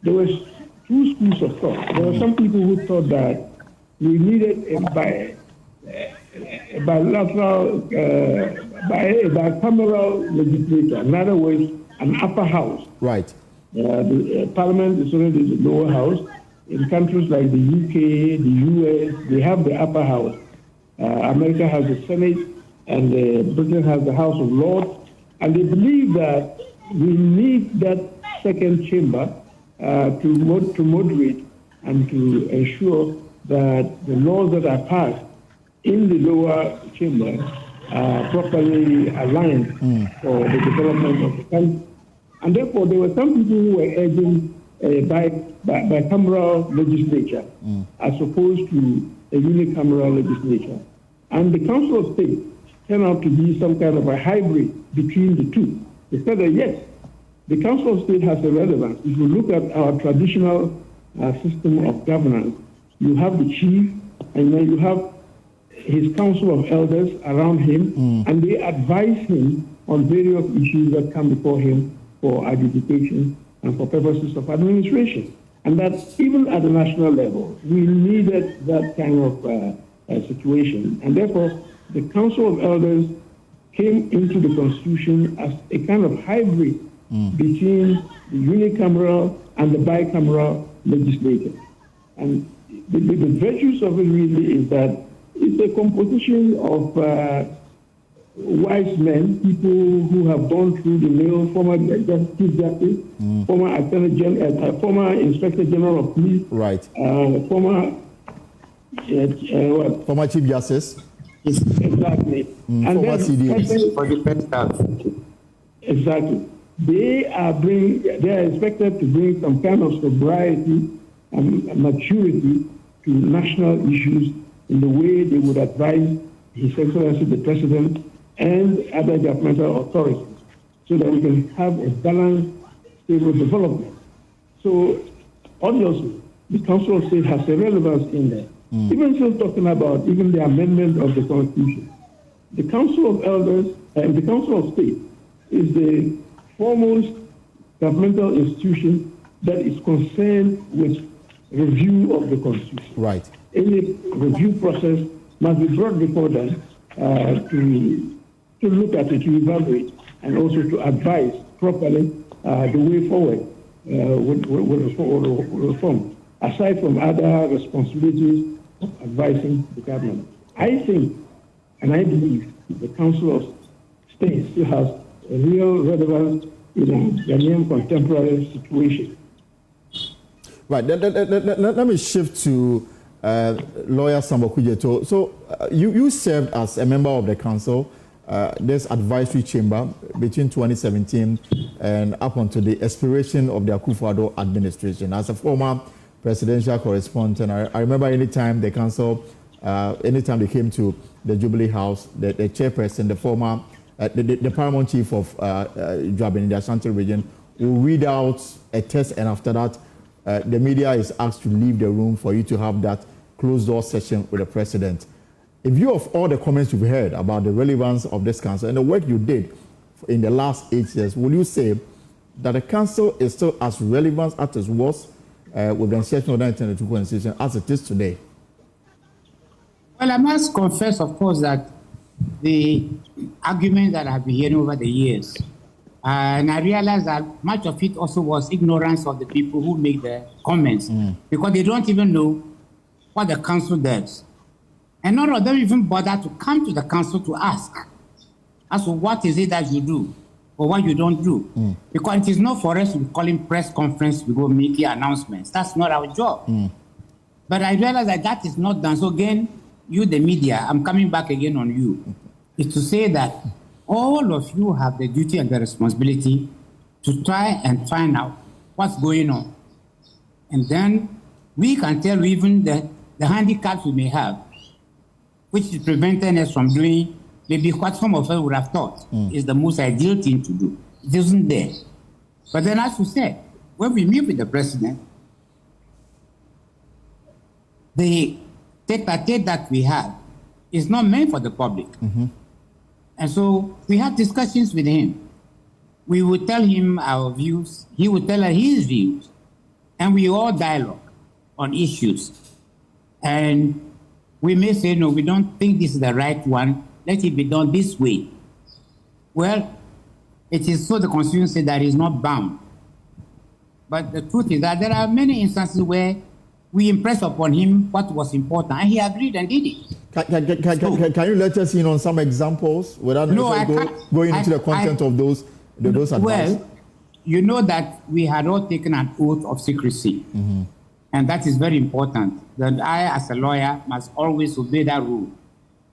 there were two schools of thought. There were some people who thought that we needed a bicameral legislature, in other words, an upper house. Right. The Parliament is already the lower house. In countries like the UK, the US, they have the upper house. America has the Senate, and Britain has the House of Lords. And they believe that we need that second chamber to moderate and to ensure that the laws that are passed in the lower chamber are properly aligned for the development of the country. And therefore, there were some people who were urging bicameral legislature as opposed to a unicameral legislature. And the Council of State turned out to be some kind of a hybrid between the two. They said that, yes, the Council of State has a relevance. If you look at our traditional system of governance, you have the chief, and then you have his Council of Elders around him, and they advise him on various issues that come before him for adjudication and for purposes of administration. And that even at the national level, we needed that kind of situation. And therefore, the Council of Elders came into the Constitution as a kind of hybrid between the unicameral and the bicameral legislature. And the virtues of it really is that it's a composition of wise men, people who have gone through the mill, former Chief Justice, former Attorney General, former Inspector General of Police, right? Former Chief Justice. Exactly. And former CDS. For defense staff. Exactly. They are expected to bring some kind of sobriety and maturity to national issues in the way they would advise His Excellency the President and other governmental authorities, so that we can have a balanced, stable development. So, obviously, the Council of State has a relevance in there. Even still talking about even the amendment of the Constitution. The Council of Elders and the Council of State is the foremost governmental institution that is concerned with review of the Constitution. Right. Any review process must be brought before them to look at it, to evaluate, and also to advise properly the way forward with reform, aside from other responsibilities of advising the government. I think, and I believe, the Council of State still has a real relevance in the Ghanaian contemporary situation. Right. Let me shift to lawyer Sambo Kujeto. So you served as a member of the council, this advisory chamber between 2017 and up until the expiration of the Akufo-Addo administration. As a former presidential correspondent, I remember anytime the council, anytime they came to the Jubilee House, the chairperson, the former, the paramount chief of Dwabin in the Ashanti region, will read out a text, and after that, the media is asked to leave the room for you to have that closed-door session with the president. In view of all the comments you've heard about the relevance of this council and the work you did in the last 8 years, will you say that the council is still as relevant as it was with the inception of the 1992 Constitution as it is today? Well, I must confess, of course, that the argument that I've been hearing over the years, and I realized that much of it also was ignorance of the people who make the comments, because they don't even know what the council does. And none of them even bother to come to the council to ask as to what is it that you do or what you don't do. Because it is not for us to be calling press conference to go make announcements. That's not our job. But I realize that that is not done. So again, you, the media, I'm coming back again on you, is to say that all of you have the duty and the responsibility to try and find out what's going on. And then we can tell even the handicaps we may have, which is preventing us from doing maybe what some of us would have thought is the most ideal thing to do. It isn't there. But then, as you said, when we meet with the president, the tete-a-tete that we have is not meant for the public. And so we have discussions with him. We would tell him our views, he would tell us his views, and we all dialogue on issues. And we may say, no, we don't think this is the right one, let it be done this way. Well, it is so the Constitution says that is not bound. But the truth is that there are many instances where we impressed upon him what was important, and he agreed and did it. Can you let us in on some examples without going into the content of those advice? Well, you know that we had all taken an oath of secrecy. And that is very important, that I, as a lawyer, must always obey that rule.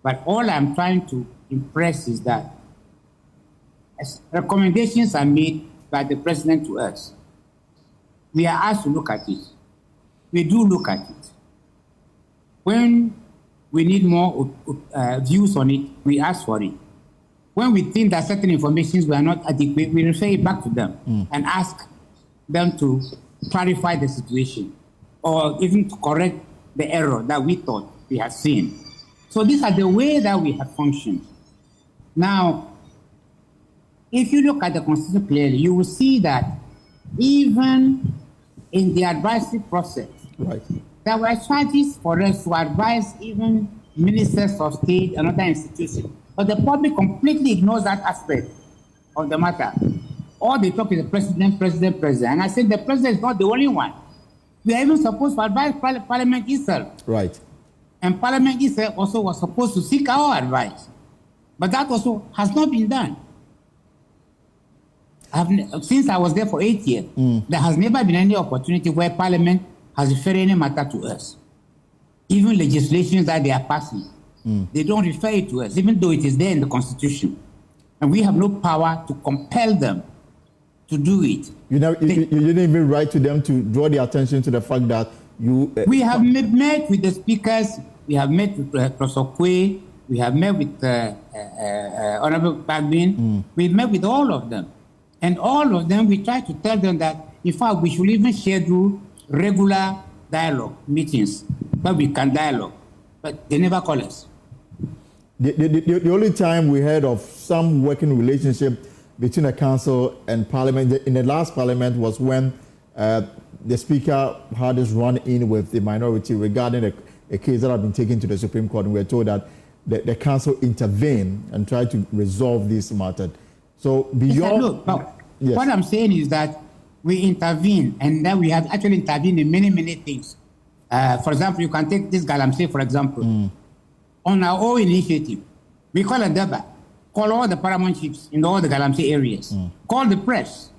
But all I'm trying to impress is that as recommendations are made by the president to us, we are asked to look at it. We do look at it. When we need more views on it, we ask for it. When we think that certain information were not adequate, we refer it back to them and ask them to clarify the situation or even to correct the error that we thought we had seen. So these are the way that we have functioned. Now, if you look at the Constitution clearly, you will see that even in the advisory process, right, there were strategies for us to advise even ministers of state and other institutions. But the public completely ignores that aspect of the matter. All they talk is the president. And I said the president is not the only one. We are even supposed to advise Parliament itself. Right. And Parliament itself also was supposed to seek our advice. But that also has not been done. Since I was there for 8 years, there has never been any opportunity where Parliament has referred any matter to us. Even legislation that they are passing, they don't refer it to us, even though it is there in the Constitution. And we have no power to compel them to do it. You didn't even write to them to draw their attention to the fact that you... we have met with the speakers, we have met with Professor Kwe, we have met with Honorable Bagbin, we've met with all of them. And all of them, we try to tell them that, in fact, we should even schedule regular dialogue meetings, but we can dialogue. But they never call us. The only time we heard of some working relationship between the council and parliament in the last parliament was when the speaker had this run-in with the minority regarding a case that had been taken to the Supreme Court, and we were told that the council intervened and tried to resolve this matter. So beyond... Yes. What I'm saying is that we intervene, and then we have actually intervened in many, many things. For example, you can take this Galamsey, for example. On our own initiative, we call a DEBA, call all the paramount chiefs in all the Galamsey areas, call the press,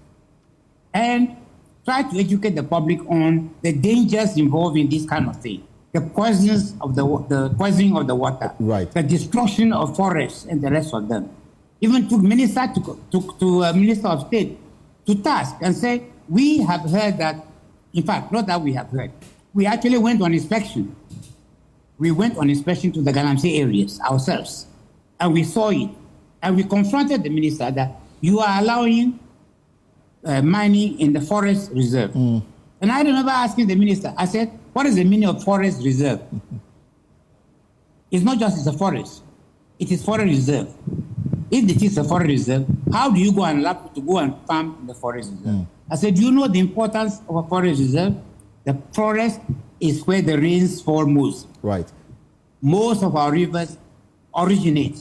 and try to educate the public on the dangers involved in this kind of thing. The poisons of the poisoning of the water, right, the destruction of forests, and the rest of them. Even took minister to Minister of State to task and say, we have heard that, in fact, not that we have heard, we actually went on inspection. We went on inspection to the Galamsey areas ourselves, and we saw it. And we confronted the minister that you are allowing mining in the forest reserve. And I remember asking the minister, I said, what is the meaning of forest reserve? It's not just a forest, it is forest reserve. If it is a forest reserve, how do you go and allow to go and farm in the forest reserve? I said, do you know the importance of a forest reserve? The forest is where the rains fall most. Right. Most of our rivers originate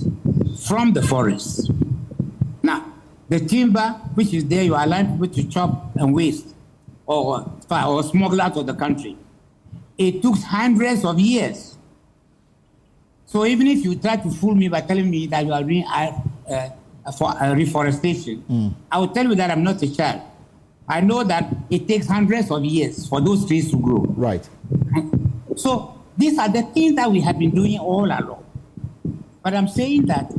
from the forest. Now, the timber which is there, you are allowing people to chop and waste or smuggle out of the country. It took hundreds of years. So even if you try to fool me by telling me that you are doing reforestation, I will tell you that I'm not a child. I know that it takes hundreds of years for those trees to grow. Right. So these are the things that we have been doing all along. But I'm saying that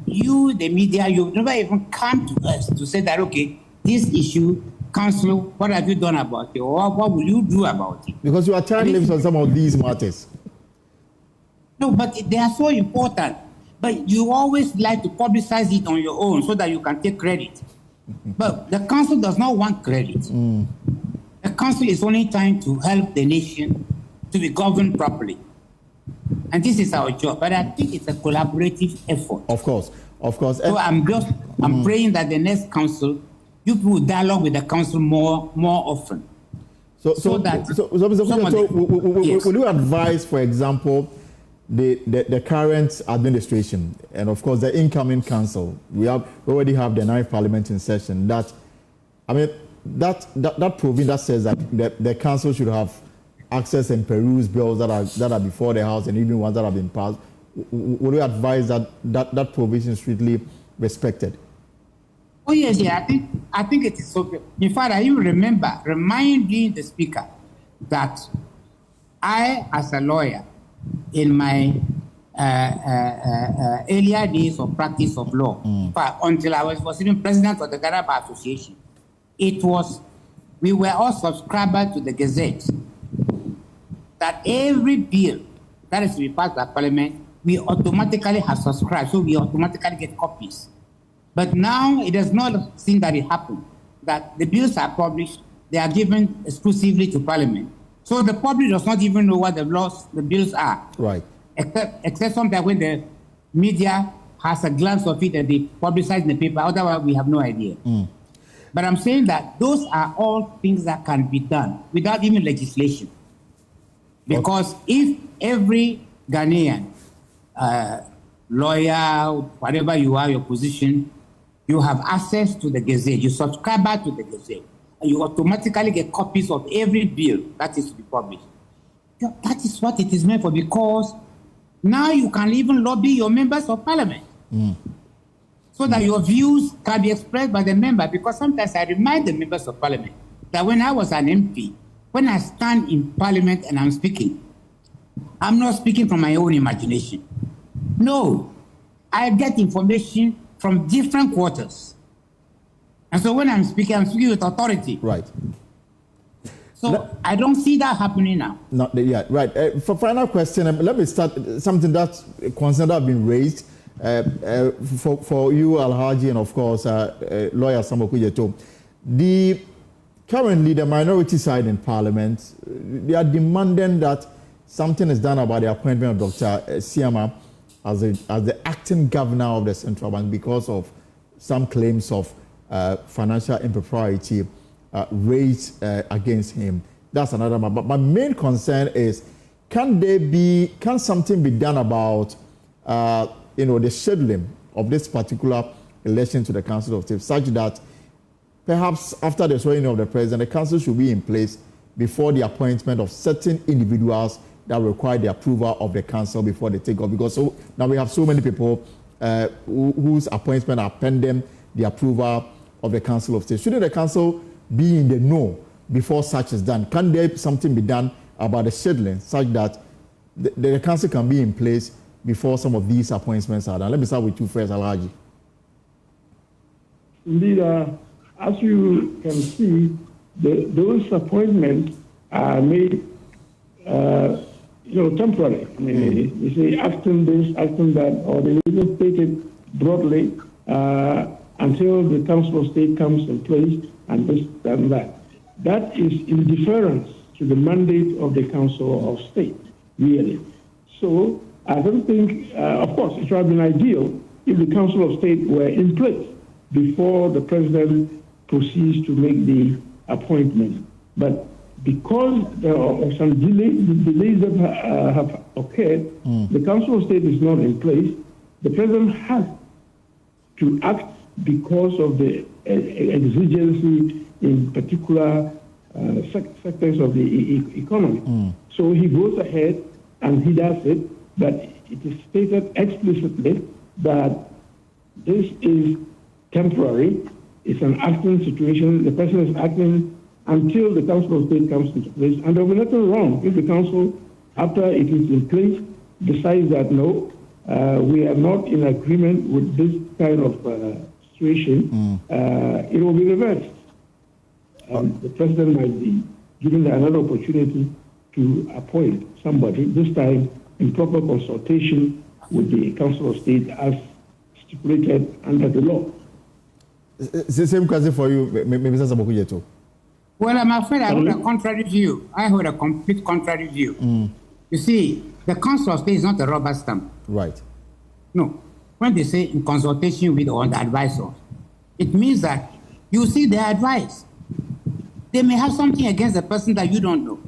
you, the media, you've never even come to us to say that, okay, this issue, Council, what have you done about it? Or what will you do about it? Because you are tired lips on some of these matters. No, but they are so important. But you always like to publicize it on your own so that you can take credit. But the council does not want credit. The council is only trying to help the nation to be governed properly. And this is our job. But I think it's a collaborative effort. Of course. So I'm praying that the next council, you will dialogue with the council more often. Will you advise, for example, the current administration and of course the incoming council, we already have the 9th parliament in session, that provision that says that the council should have access and peruse bills that are before the house and even ones that have been passed? Would you advise that provision strictly respected? Oh yes, I think it is so good. In fact, I even reminding the speaker that I, as a lawyer, in my earlier days of practice of law, until I was even president of the Ghana Bar Association, we were all subscribers to the Gazette, that every bill that is to be passed by Parliament, we automatically have subscribed, so we automatically get copies. But now it does not seem that it happened, that the bills are published, they are given exclusively to Parliament. So the public does not even know what the bills are. Right. Except sometimes when the media has a glance of it and they publicize in the paper. Otherwise, we have no idea. But I'm saying that those are all things that can be done without even legislation. Because if every Ghanaian, lawyer, whatever you are, your position, you have access to the Gazette, you subscribe to the Gazette, and you automatically get copies of every bill that is to be published. That is what it is meant for, because now you can even lobby your members of parliament so that your views can be expressed by the member. Because sometimes I remind the members of parliament that when I was an MP, when I stand in parliament and I'm speaking, I'm not speaking from my own imagination. No, I get information from different quarters. And so when I'm speaking with authority. Right. So I don't see that happening now. Not yet, right. For final question, let me start something that concerns that have been raised for you, Alhaji, and of course, lawyer Samoku Yeto. Currently, the minority side in Parliament, they are demanding that something is done about the appointment of Dr. Siama as the acting governor of the Central Bank because of some claims of financial impropriety raised against him. That's another matter. But my main concern is, can something be done about the scheduling of this particular election to the Council of State, such that perhaps after the swearing of the president, the council should be in place before the appointment of certain individuals that require the approval of the council before they take off? Because now we have so many people whose appointment are pending the approval of the Council of State. Shouldn't the council be in the know before such is done? Can there something be done about the scheduling such that the council can be in place before some of these appointments are done? Let me start with you first, Alhaji. Indeed, as you can see, those appointments are made, temporary. I mean, you say acting this, acting that, or they even take it broadly until the Council of State comes in place and this and that. That is in deference to the mandate of the Council of State, really. So I don't think, of course, it would have been ideal if the Council of State were in place before the President proceeds to make the appointment. But because there are some delays that have occurred, the Council of State is not in place. The President has to act because of the exigency in particular sectors of the economy. So he goes ahead and he does it, but it is stated explicitly that this is temporary. It's an acting situation. The President is acting until the Council of State comes into place. And there will be nothing wrong if the Council, after it is in place, decides that no, we are not in agreement with this kind of situation, it will be reversed. The President might be given another opportunity to appoint somebody, this time in proper consultation with the Council of State as stipulated under the law. The same question for you, Mr. Samoku Yeto. Well, I'm afraid I hold a contrary view. I hold a complete contrary view. You see, the Council of State is not a rubber stamp. Right. No. When they say in consultation with all the advisors, it means that you see their advice. They may have something against the person that you don't know.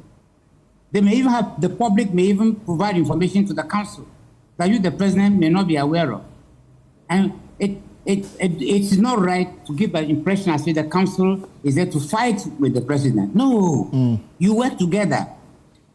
They may even have, the public may even provide information to the council that you, the president, may not be aware of. And it's not right to give an impression as if the council is there to fight with the president. No, you work together.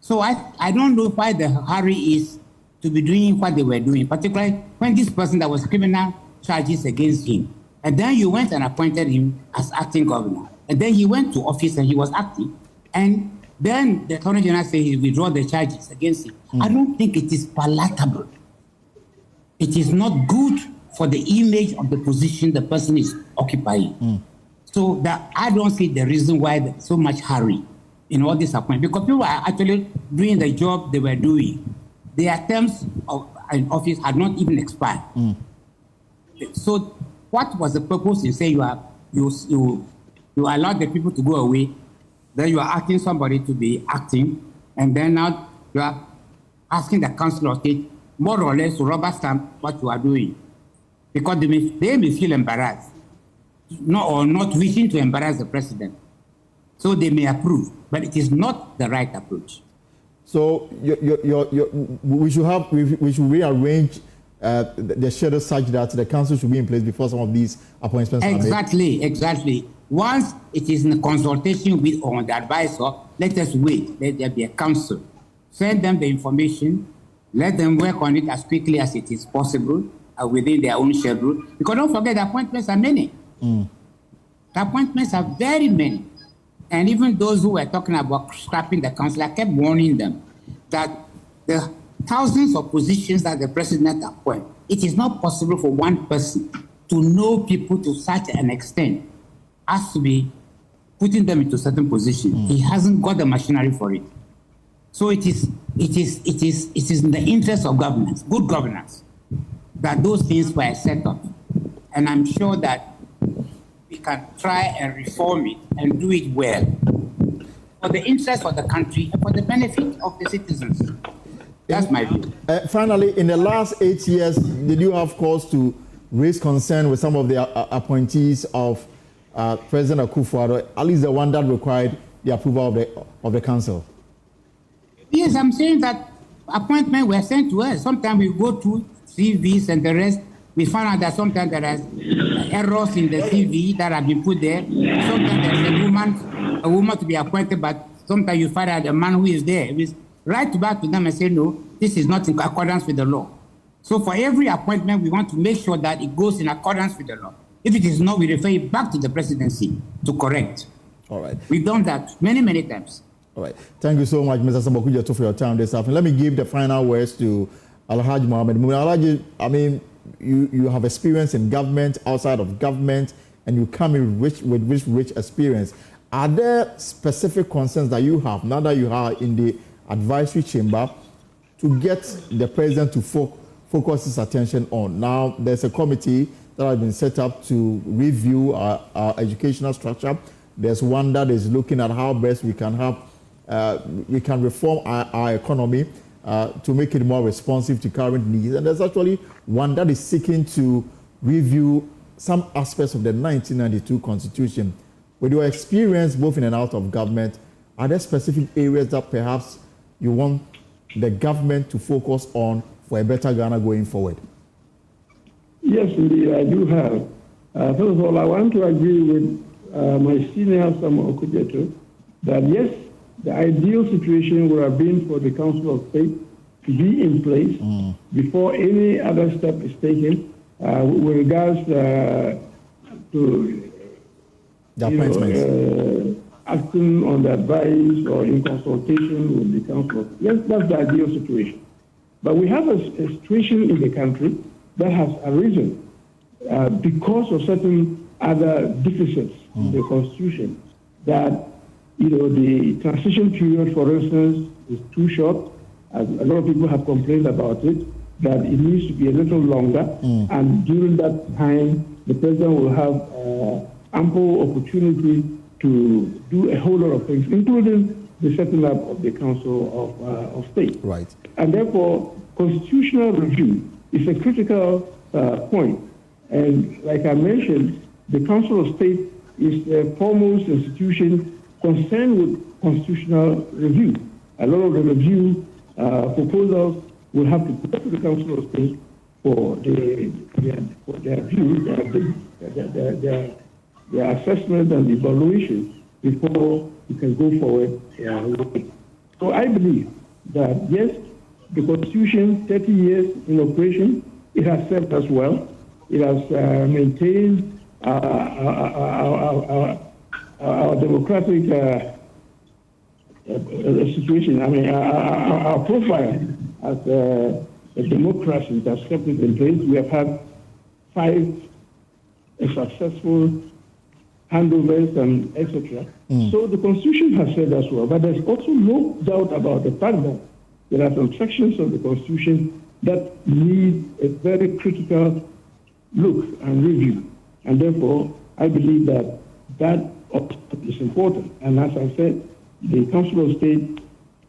So I don't know why the hurry is to be doing what they were doing, particularly when this person that was criminal charges against him. And then you went and appointed him as acting governor. And then he went to office and he was acting. And then the Attorney General said he withdraw the charges against him. I don't think it is palatable. It is not good for the image of the position the person is occupying. So that I don't see the reason why there's so much hurry in all this appointment. Because people are actually doing the job they were doing. Their terms in office had not even expired. So what was the purpose in saying you allowed the people to go away, then you are asking somebody to be acting, and then now you are asking the Council of State more or less to rubber stamp what you are doing. because they may feel embarrassed, or not wishing to embarrass the president. So they may approve, but it is not the right approach. So we should rearrange the schedule such that the council should be in place before some of these appointments are made. Exactly. Once it is in consultation with or the advisor, let us wait. Let there be a council. Send them the information. Let them work on it as quickly as it is possible within their own schedule. Because don't forget, the appointments are many. The appointments are very many. And even those who were talking about scrapping the council, I kept warning them that the thousands of positions that the president appoints, it is not possible for one person to know people to such an extent as to be putting them into certain positions. He hasn't got the machinery for it. So it is in the interest of governance, good governance, that those things were set up. And I'm sure that we can try and reform it and do it well for the interest of the country and for the benefit of the citizens. That's my view. Finally, in the last 8 years, did you have cause to raise concern with some of the appointees of President Akufo-Addo, at least the one that required the approval of the council? Yes, I'm saying that appointments were sent to us. Sometimes we go through CVs and the rest. We find out that sometimes there are errors in the CV that have been put there. Sometimes there's a woman to be appointed, but sometimes you find out the man who is there. We write back to them and say, no, this is not in accordance with the law. So for every appointment, we want to make sure that it goes in accordance with the law. If it is not, we refer it back to the presidency to correct. All right. We've done that many, many times. All right. Thank you so much, Mr. Sambokujeto, for your time this afternoon. Let me give the final words to Alhaji Mohammed. Alhaji, I mean, you have experience in government, outside of government, and you come in with rich experience. Are there specific concerns that you have now that you are in the advisory chamber to get the president to focus his attention on? Now, there's a committee that has been set up to review our educational structure. There's one that is looking at how best we can reform our economy to make it more responsive to current needs. And there's actually one that is seeking to review some aspects of the 1992 Constitution. With your experience both in and out of government, are there specific areas that perhaps you want the government to focus on for a better Ghana going forward? Yes, indeed, I do have. First of all, I want to agree with my senior, Samuel Okujeto, that yes, the ideal situation would have been for the Council of State to be in place before any other step is taken with regards to the appointments. Acting on the advice or in consultation with the Council. Yes, that's the ideal situation. But we have a situation in the country that has arisen because of certain other deficits in the Constitution that, the transition period, for instance, is too short. As a lot of people have complained about it, that it needs to be a little longer. And during that time, the president will have ample opportunity to do a whole lot of things, including the setting up of the Council of State. Right. And therefore, constitutional review is a critical point. And like I mentioned, the Council of State is the foremost institution concerned with constitutional review. A lot of the review proposals will have to go to the Council of State for their view, their assessment and evaluation before you can go forward. So I believe that, yes, the Constitution, 30 years in operation, it has served us well. It has maintained our democratic situation. I mean, our profile as a democracy that's kept it in place. We have had 5 successful handovers and etc. So the Constitution has said as well, but there's also no doubt about the fact that there are some sections of the Constitution that need a very critical look and review. And therefore, I believe that is important. And as I said, the Council of State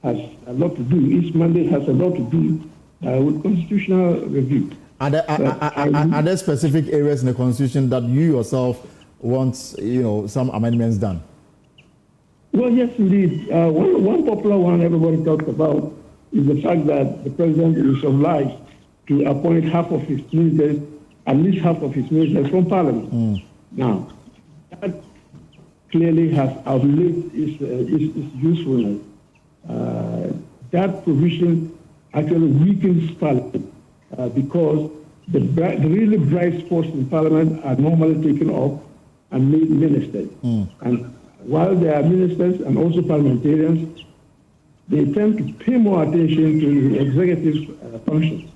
has a lot to do. Each mandate has a lot to do with constitutional review. Are there specific areas in the Constitution that you yourself want, some amendments done? Well, yes, indeed. One popular one everybody talks about is the fact that the president is obliged to appoint half of his ministers, at least half of his ministers from Parliament. Now, that clearly has outlived its usefulness. That provision actually weakens Parliament because the really bright spots in Parliament are normally taken off and made ministers. And while they are ministers and also parliamentarians, they tend to pay more attention to the executive functions,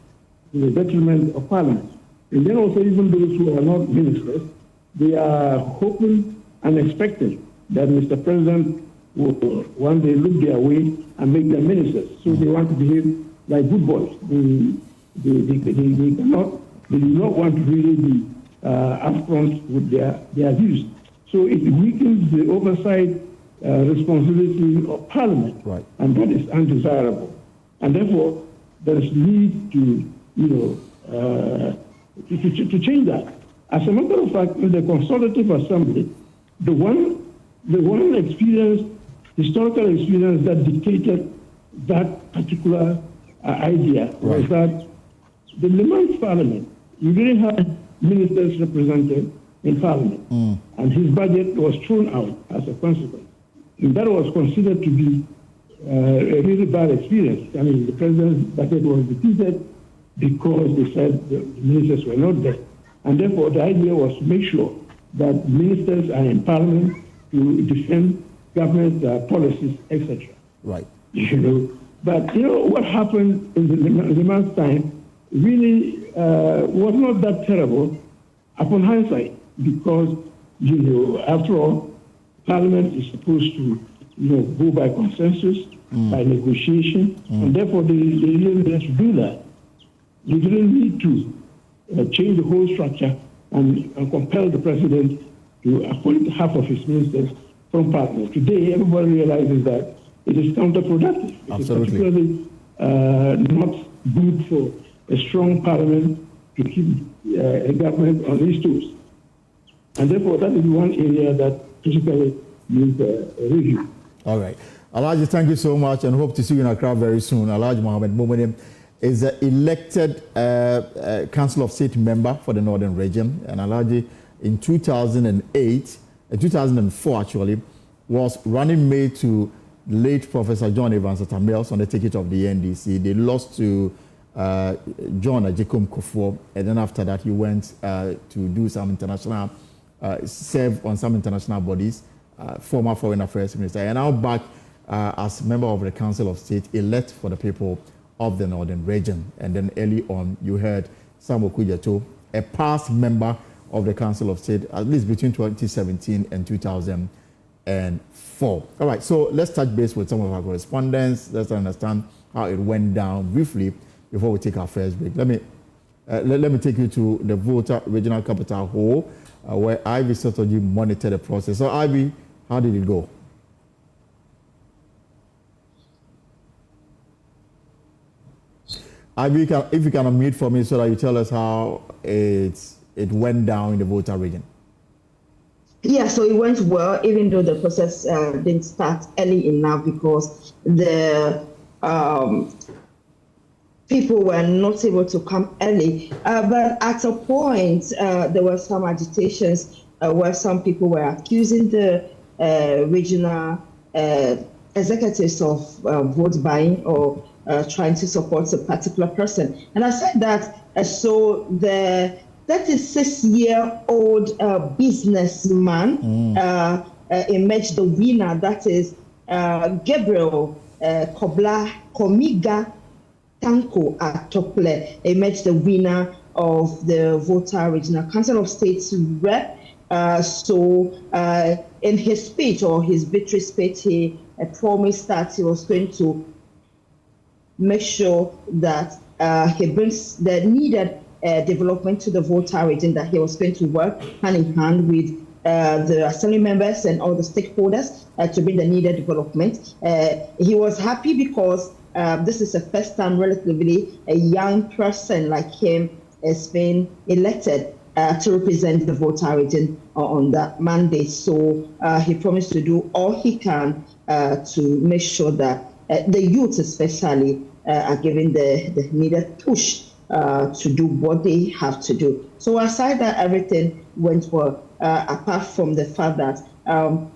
to the detriment of Parliament. And then also even those who are not ministers, they are hoping and expecting that Mr. President will one day look their way and make them ministers. So they want to behave like good boys. They do not want to really be upfront with their views. So it weakens the oversight responsibility of Parliament, right. And that is undesirable. And therefore, there is need to change that. As a matter of fact, in the Consultative Assembly, the one historical experience that dictated that particular idea was that the Lemans Parliament, you really had ministers represented in Parliament, and his budget was thrown out as a consequence. And that was considered to be a really bad experience. I mean, the president's budget was defeated because they said the ministers were not there. And therefore, the idea was to make sure that ministers are in Parliament to defend government policies, etc. Right. But what happened in the month's time really was not that terrible upon hindsight, because after all, Parliament is supposed to go by consensus, by negotiation, and therefore they didn't need to do that. They didn't need to change the whole structure and compel the president to appoint half of his ministers from Parliament. Today, everybody realizes that it is counterproductive. Absolutely. It is particularly not good for a strong Parliament to keep a government on its toes. And therefore, that is one area that critically needs a review. All right. Alhaji, thank you so much, and hope to see you in Accra very soon. Alhaji Mohammed Momodem is an elected Council of State member for the Northern Region, and Alhaji in 2004 actually, was running mate to late Professor John Evans Atamils on the ticket of the NDC. They lost to John Ajekom Kufuor, and then after that he went to do some international, serve on some international bodies, former Foreign Affairs Minister, and now back as member of the Council of State, elect for the people of the Northern Region. And then early on, you heard Samuel Kujato, a past member of the Council of State, at least between 2017 and 2004. All right, so let's touch base with some of our correspondents. Let's understand how it went down briefly before we take our first break. Let me take you to the Volta Regional Capital Hall, where Ivy Sotoji monitored the process. So Ivy, how did it go? Ivy, if you can unmute for me so that you tell us how it went down in the Volta region. Yeah, so it went well, even though the process didn't start early enough because the people were not able to come early. But at a point, there were some agitations where some people were accusing the regional executives of vote buying or trying to support a particular person. And I said that so the 36-year-old businessman emerged the winner. That is Gabriel Komiga Tanko Atople emerged the winner of the Volta Regional Council of States rep. In his speech or his victory speech, he promised that he was going to make sure that he brings the needed development to the Volta region, that he was going to work hand in hand with the assembly members and all the stakeholders to bring the needed development. He was happy because this is the first time relatively a young person like him has been elected to represent the Volta region on that mandate. So he promised to do all he can to make sure that the youth especially are given the needed push to do what they have to do. So aside that, everything went well, apart from the fact that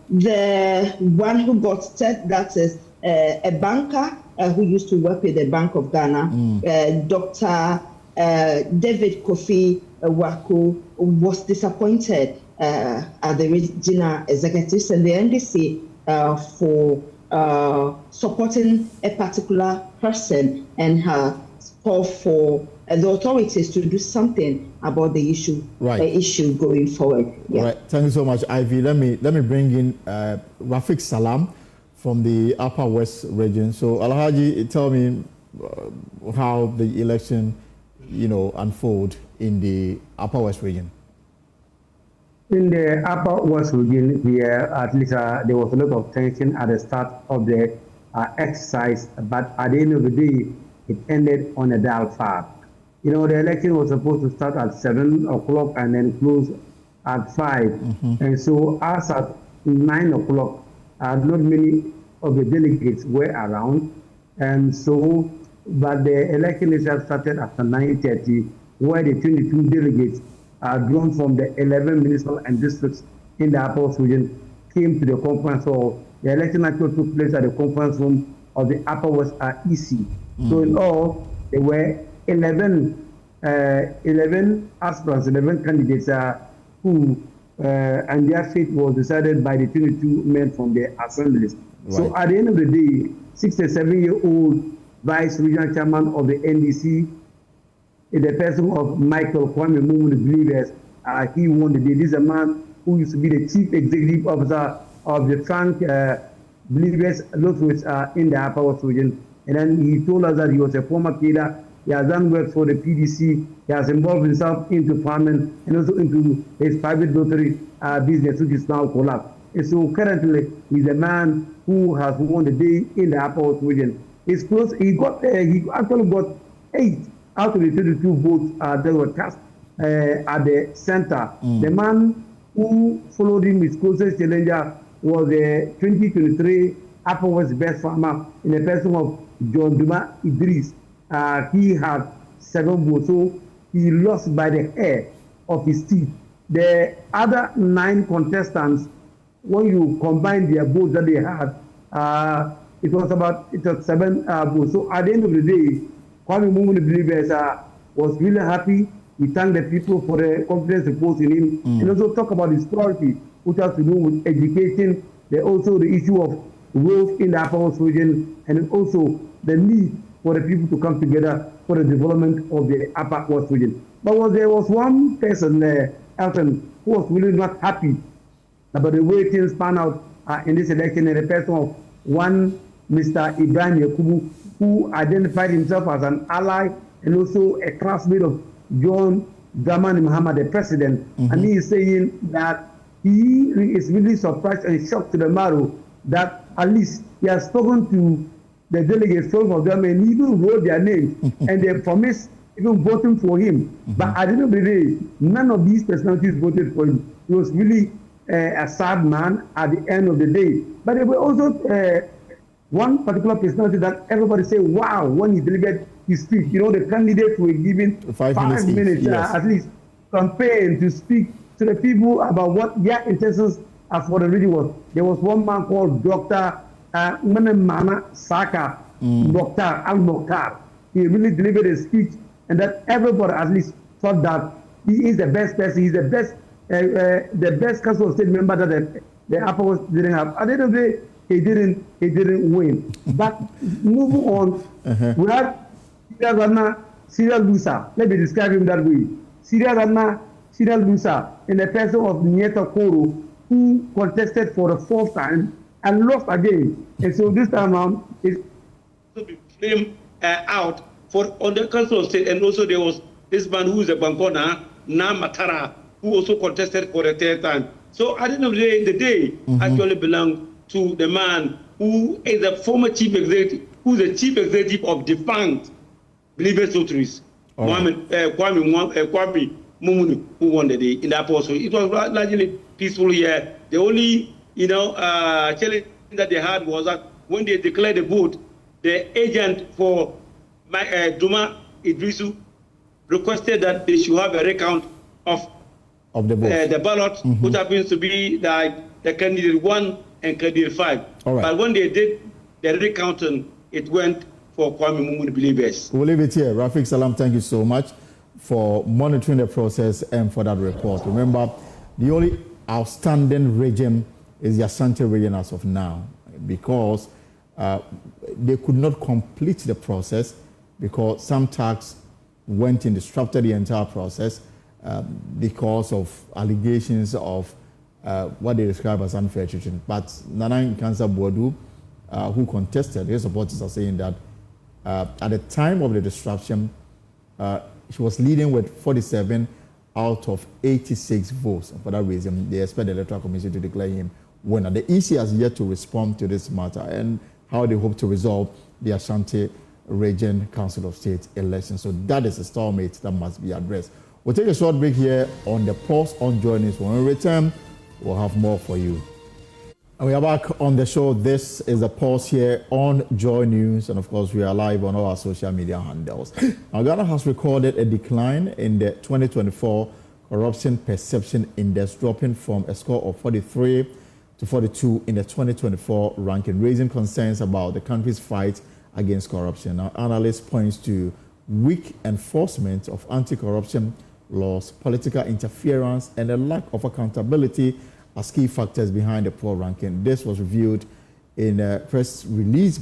the one who got third, that is a banker who used to work with the Bank of Ghana, Dr. David Kofi Waku, was disappointed at the regional executives and the NDC for supporting a particular person and call for the authorities to do something about the issue, issue going forward. Yeah. Right. Thank you so much, Ivy. Let me bring in Rafiq Salam from the Upper West region. So, Alhaji, tell me how the election, unfold in the Upper West region. In the Upper West region, at least there was a lot of tension at the start of the exercise, but at the end of the day, it ended on a dial far. The election was supposed to start at 7 o'clock and then close at 5. And so as at 9 o'clock, not many of the delegates were around. And so, but the election itself started after 9:30, where the 22 delegates drawn from the 11 municipal and districts in the Upper West region came to the conference hall. The election actually took place at the conference room of the Upper West EC. So in all, there were 11 aspirants, 11 candidates who, and their fate was decided by the 22 men from the assemblies. Right. So at the end of the day, 67-year-old Vice Regional Chairman of the NDC, in the person of Michael Kwame Mumu Believers, he won the day. This is a man who used to be the Chief Executive Officer of the Frank Believers Lotteries in the Upper West region. And then he told us that he was a former cadre. He has done work for the PDC. He has involved himself into farming and also into his private lottery business, which is now collapsed. And so currently, he's a man who has won the day in the Upper West region. He's close. He actually got 8 out of the 22 votes that were cast at the center. The man who followed him, his closest challenger, was the 2023 Upper West Best Farmer in the person of John Duma Idris. He had 7 votes, so he lost by the hair of his teeth. The other 9 contestants, when you combine their votes that they had, it was 7 votes. So at the end of the day, Kwame Mumu Believers was really happy. We thank the people for the confidence reposed in him, and also talk about his priority, which has to do with education. There also the issue of growth in the Upper West region, and also the need for the people to come together for the development of the Upper West region. But there was one person, Elton, who was really not happy about the way things pan out in this election, and the person of one Mr. Ibrahim Yakubu, who identified himself as an ally and also a classmate of John Dramani Mahama, the president. And he is saying that he is really surprised and shocked to the marrow that at least he has spoken to the delegates, some of them, and even wrote their names, and they promised even voting for him. But at the end of the day, none of these personalities voted for him. He was really a sad man at the end of the day. But there were also one particular personality that everybody say, wow, when he delivered his speech. The candidates were given 5 minutes yes. At least campaign to speak to the people about what their intentions for the region was. There was one man called Dr. Mana Saka, Dr. Al-Mokhtar. He really delivered a speech, and that everybody at least thought that he is the best person. He's the best council of state member that the Upper West didn't have. At the end of the day, he didn't win. But moving on, we have serial loser. Let me describe him that way. Serial loser in the person of Nieto Koro, who contested for the 4th time and lost again. And so this time around, it's to be framed out on the council of state. And also there was this man who is a Bankona, Na Matara, who also contested for the 3rd time. So at the end of the day, actually belonged to the man who is the former chief executive, who is the chief executive of defunct Believers Lotteries. Kwame Mumunu, who won the day in that poll. So it was largely peaceful here. The only, challenge that they had was that when they declared the vote, the agent for Duma Idrisu requested that they should have a recount of the ballot, which happens to be the candidate 1 and candidate 5. But when they did the recounting, it went for Kwame Mumunu believers. We'll leave it here. Rafiq Salam, thank you so much for monitoring the process and for that report. Remember, the only outstanding region is the Ashanti region as of now, because they could not complete the process because some tax went and disrupted the entire process because of allegations of what they describe as unfair treatment. But Nana Kansa Boadu, who contested, his supporters are saying that at the time of the disruption, she was leading with 47 out of 86 votes. And for that reason, they expect the Electoral Commission to declare him winner. The EC has yet to respond to this matter and how they hope to resolve the Ashanti Region Council of State election. So that is a stalemate that must be addressed. We'll take a short break here on the Pulse on JoyNews. When we return, we'll have more for you. And we are back on the show. This is the Pulse here on JoyNews. And of course, we are live on all our social media handles. Now, Ghana has recorded a decline in the 2024 Corruption Perception Index, dropping from a score of 43 to 42 in the 2024 ranking, raising concerns about the country's fight against corruption. Now, analysts point to weak enforcement of anti-corruption laws, political interference, and a lack of accountability as key factors behind the poor ranking. This was revealed in a press release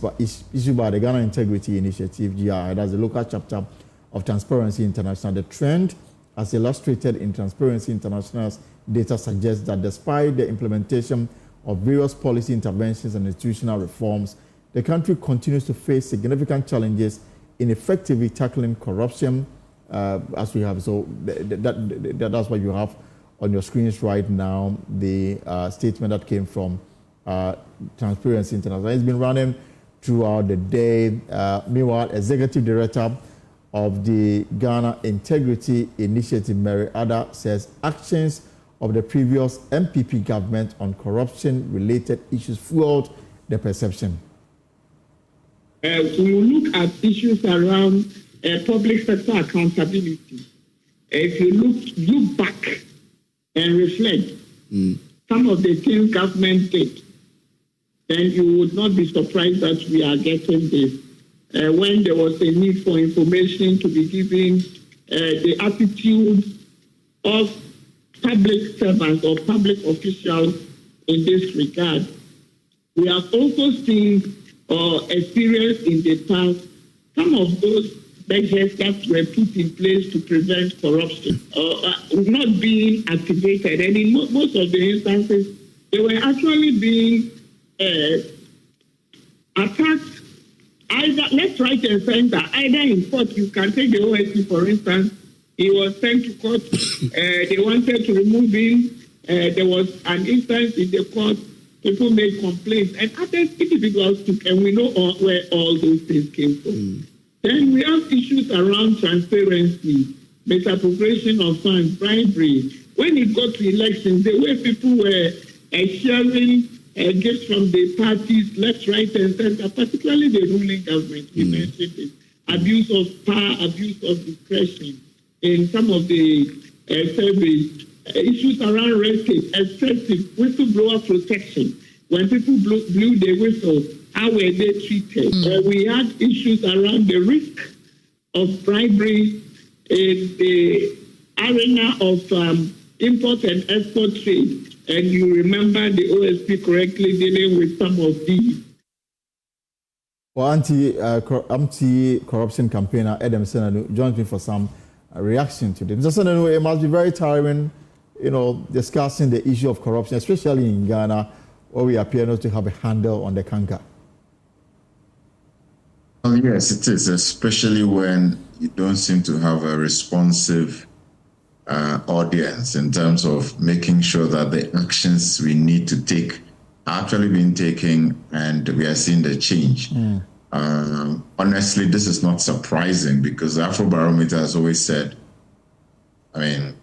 issued by the Ghana Integrity Initiative, GI. That's the local chapter of Transparency International. The trend, as illustrated in Transparency International's data, suggests that despite the implementation of various policy interventions and institutional reforms, the country continues to face significant challenges in effectively tackling corruption, as we have. So that's what you have on your screens right now, the statement that came from Transparency International. It's been running throughout the day. Meanwhile, Executive Director of the Ghana Integrity Initiative, Mary Ada, says actions of the previous MPP government on corruption-related issues fueled the perception. We will look at issues around public sector accountability. If you look back and reflect some of the things government did, then you would not be surprised that we are getting this. When there was a need for information to be given, the attitude of public servants or public officials in this regard. We have also seen or experienced in the past some of those measures that were put in place to prevent corruption not being activated. And in most of the instances, they were actually being attacked either left, right, and center, either in court. You can take the OSC, for instance. He was sent to court. They wanted to remove him. There was an instance in the court. People made complaints, and other individuals took, and we know where all those things came from. Then we have issues around transparency, misappropriation of funds, bribery. When it got to elections, the way people were sharing gifts from the parties, left, right, and center, particularly the ruling government, we mentioned it, abuse of power, abuse of discretion in some of the surveys, issues around red tape, excessive whistleblower protection. When people blew the whistle, how were they treated? We had issues around the risk of bribery in the arena of import and export trade. And you remember the OSP correctly dealing with some of these. Well, anti-corruption campaigner Adam Senadu joins me for some reaction to this. Mr. Senadu, it must be very tiring, discussing the issue of corruption, especially in Ghana, where we appear not to have a handle on the canker. Well, yes, it is, especially when you don't seem to have a responsive audience in terms of making sure that the actions we need to take are actually being taken and we are seeing the change. Honestly, this is not surprising because the Afrobarometer has always said, I mean,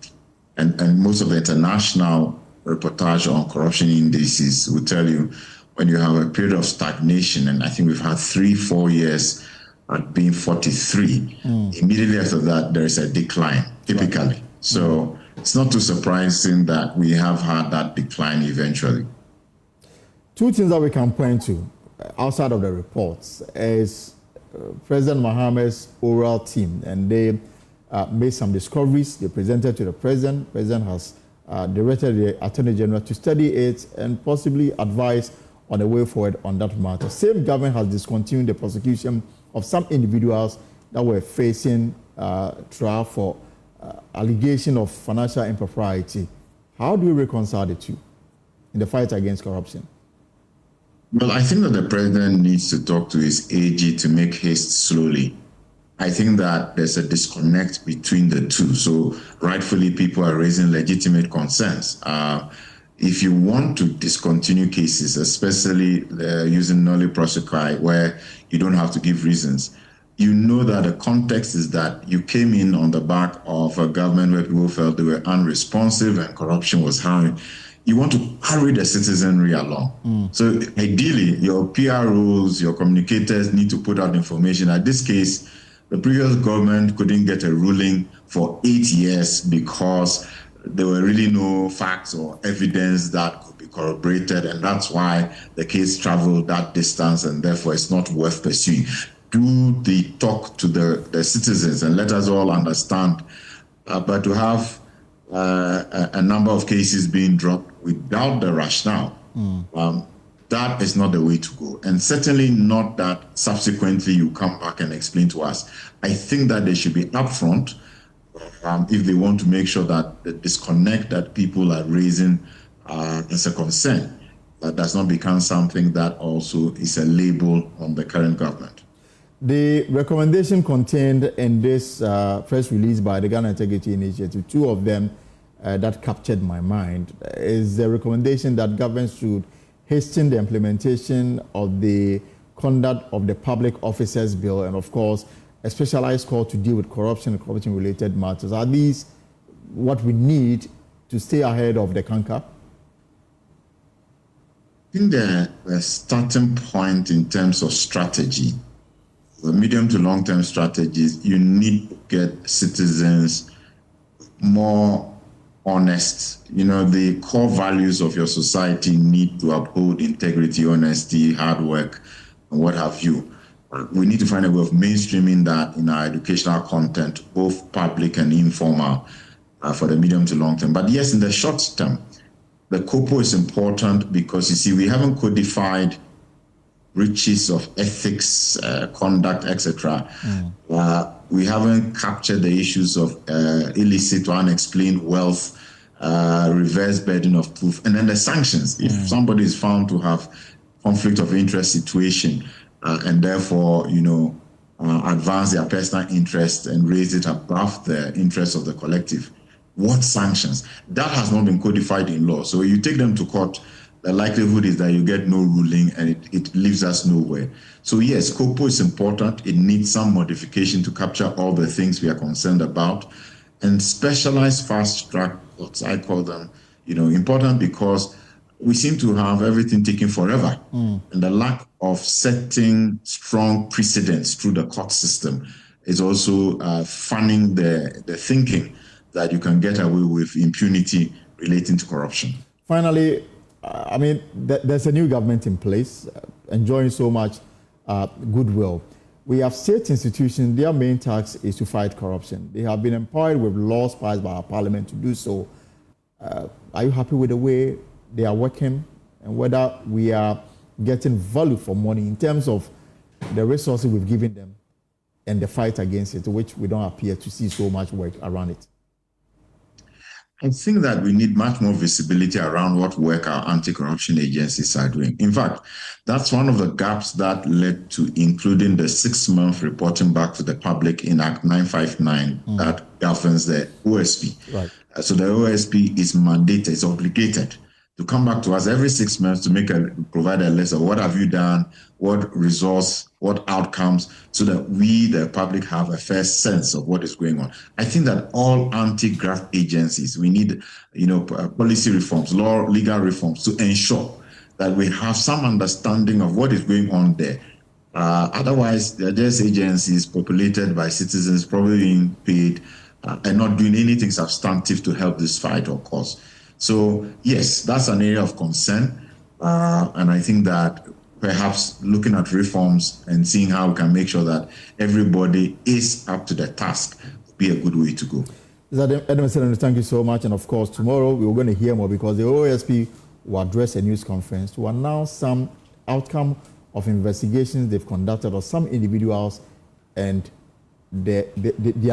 and most of the international reportage on corruption indices will tell you when you have a period of stagnation, and I think we've had 3-4 years at being 43, immediately after that, there is a decline, typically. Right. So it's not too surprising that we have had that decline eventually. Two things that we can point to outside of the reports is President Mahama's oral team, and they made some discoveries. They presented to the president. The president has directed the Attorney General to study it and possibly advise on the way forward on that matter. Same government has discontinued the prosecution of some individuals that were facing trial for allegation of financial impropriety. How do you reconcile the two in the fight against corruption? Well, I think that the president needs to talk to his AG to make haste slowly. I think that there's a disconnect between the two. So rightfully, people are raising legitimate concerns. If you want to discontinue cases, especially using nulli prosequi, where you don't have to give reasons, you know that the context is that you came in on the back of a government where people felt they were unresponsive and corruption was high. You want to hurry the citizenry along. So ideally, your PROs, your communicators need to put out information. In this case, the previous government couldn't get a ruling for 8 years because there were really no facts or evidence that could be corroborated, and that's why the case traveled that distance, and therefore it's not worth pursuing. Do the talk to the citizens and let us all understand. But to have a number of cases being dropped without the rationale, that is not the way to go. And certainly not that subsequently you come back and explain to us. I think that they should be upfront if they want to make sure that the disconnect that people are raising is a concern. That does not become something that also is a label on the current government. The recommendation contained in this press release by the Ghana Integrity Initiative, two of them that captured my mind, is the recommendation that governments should hasten the implementation of the Conduct of the Public Officers Bill, and of course, a specialized call to deal with corruption and corruption-related matters. Are these what we need to stay ahead of the canker? I think the starting point in terms of strategy, the medium to long-term strategies, you need to get citizens more honest. You know, the core values of your society need to uphold integrity, honesty, hard work, and what have you. We need to find a way of mainstreaming that in our educational content, both public and informal, for the medium to long term. But yes, in the short term, the COPO is important because, you see, we haven't codified breaches of ethics, conduct, etc. We haven't captured the issues of illicit or unexplained wealth, reverse burden of proof, and then the sanctions. If somebody is found to have conflict of interest situation, and therefore, advance their personal interest and raise it above the interest of the collective, what sanctions? That has not been codified in law. So you take them to court, the likelihood is that you get no ruling, and it leaves us nowhere. So yes, COPO is important. It needs some modification to capture all the things we are concerned about. And specialized fast track, what I call them, important because we seem to have everything taken forever. And the lack of setting strong precedents through the court system is also fanning the thinking that you can get away with impunity relating to corruption. Finally, there's a new government in place, enjoying so much goodwill. We have state institutions, their main task is to fight corruption. They have been empowered with laws passed by our parliament to do so. Are you happy with the way they are working, and whether we are getting value for money in terms of the resources we've given them and the fight against it, which we don't appear to see so much work around it? I think that we need much more visibility around what work our anti-corruption agencies are doing. In fact, that's one of the gaps that led to including the 6-month reporting back to the public in Act 959 that governs the OSP. Right. So the OSP is mandated, is obligated to come back to us every 6 months to provide a list of what have you done, what results, what outcomes, so that we, the public, have a fair sense of what is going on. I think that all anti-graft agencies, we need, policy reforms, legal reforms to ensure that we have some understanding of what is going on there. Otherwise, they're just agencies populated by citizens, probably being paid and not doing anything substantive to help this fight or cause. So, yes, that's an area of concern. And I think that perhaps looking at reforms and seeing how we can make sure that everybody is up to the task would be a good way to go. Edmund, thank you so much. And of course, tomorrow we're going to hear more because the OSP will address a news conference to announce some outcome of investigations they've conducted or some individuals and their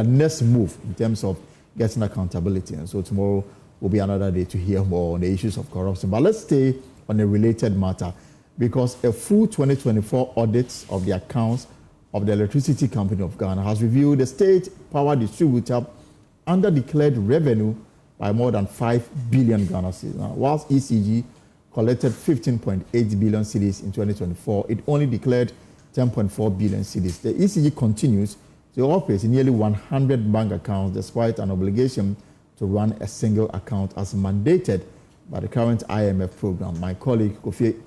next move in terms of getting accountability. And so tomorrow will be another day to hear more on the issues of corruption. But let's stay on a related matter because a full 2024 audit of the accounts of the Electricity Company of Ghana has revealed the state power distributor under-declared revenue by more than 5 billion Ghana cedis. Now, whilst ECG collected 15.8 billion cedis in 2024, it only declared 10.4 billion cedis. The ECG continues to operate in nearly 100 bank accounts despite an obligation to run a single account as mandated by the current IMF program. My colleague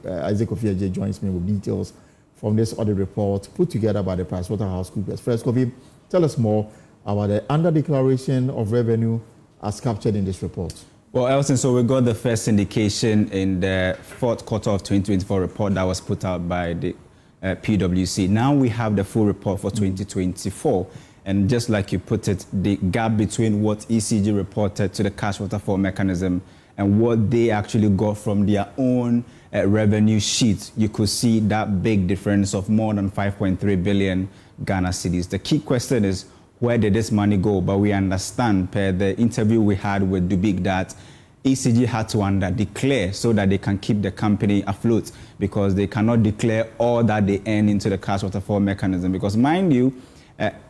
Isaac Kofi joins me with details from this audit report put together by the PricewaterhouseCoopers. First, Kofi, tell us more about the under-declaration of revenue as captured in this report. Well, Elson, so we got the first indication in the fourth quarter of 2024 report that was put out by the PwC. Now we have the full report for 2024. And just like you put it, the gap between what ECG reported to the cash waterfall mechanism and what they actually got from their own revenue sheet, you could see that big difference of more than 5.3 billion Ghana cedis. The key question is, where did this money go? But we understand, per the interview we had with Dubik, that ECG had to under-declare so that they can keep the company afloat because they cannot declare all that they earn into the cash waterfall mechanism. Because mind you,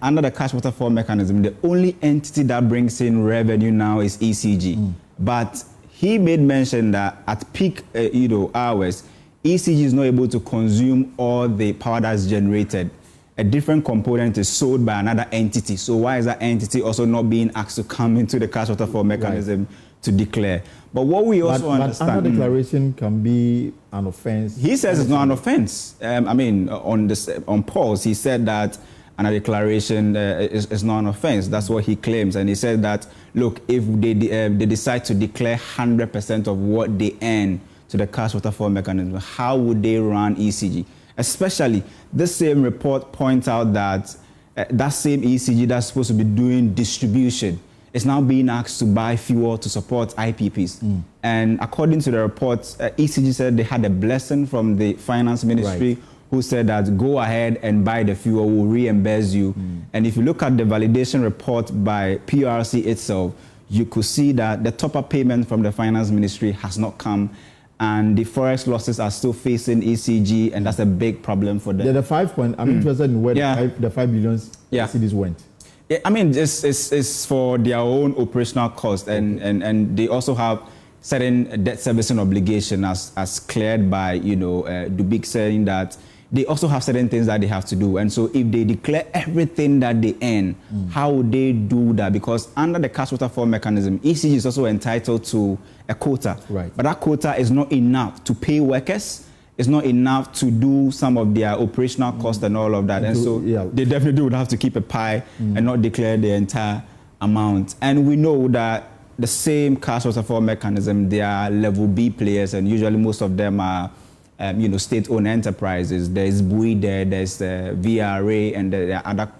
under the cash waterfall mechanism, the only entity that brings in revenue now is ECG. But he made mention that at peak hours, ECG is not able to consume all the power that's generated. A different component is sold by another entity. So why is that entity also not being asked to come into the cash waterfall mechanism to declare? But what we also understand... But under-declaration can be an offense. He says it's not an offense. On pause, he said that under-declaration is not an offense. That's what he claims. And he said that, look, if they decide to declare 100% of what they earn to the cash waterfall mechanism, how would they run ECG? Especially, this same report points out that that same ECG that's supposed to be doing distribution is now being asked to buy fuel to support IPPs. And according to the report, ECG said they had a blessing from the finance ministry who said that go ahead and buy the fuel, we'll reimburse you. And if you look at the validation report by PRC itself, you could see that the top-up payment from the finance ministry has not come. And the forex losses are still facing ECG, and that's a big problem for them. I'm interested in where the 5 billion cedis went. Yeah, I mean, it's for their own operational cost, and they also have certain debt servicing obligation as cleared by Dubik, saying that they also have certain things that they have to do. And so if they declare everything that they earn, how would they do that? Because under the cash waterfall mechanism, ECG is also entitled to a quota. But that quota is not enough to pay workers. It's not enough to do some of their operational costs and all of that. And so they definitely would have to keep a pie and not declare the entire amount. And we know that the same cash waterfall mechanism, they are level B players, and usually most of them are state-owned enterprises. There's BUI there's VRA, and there are other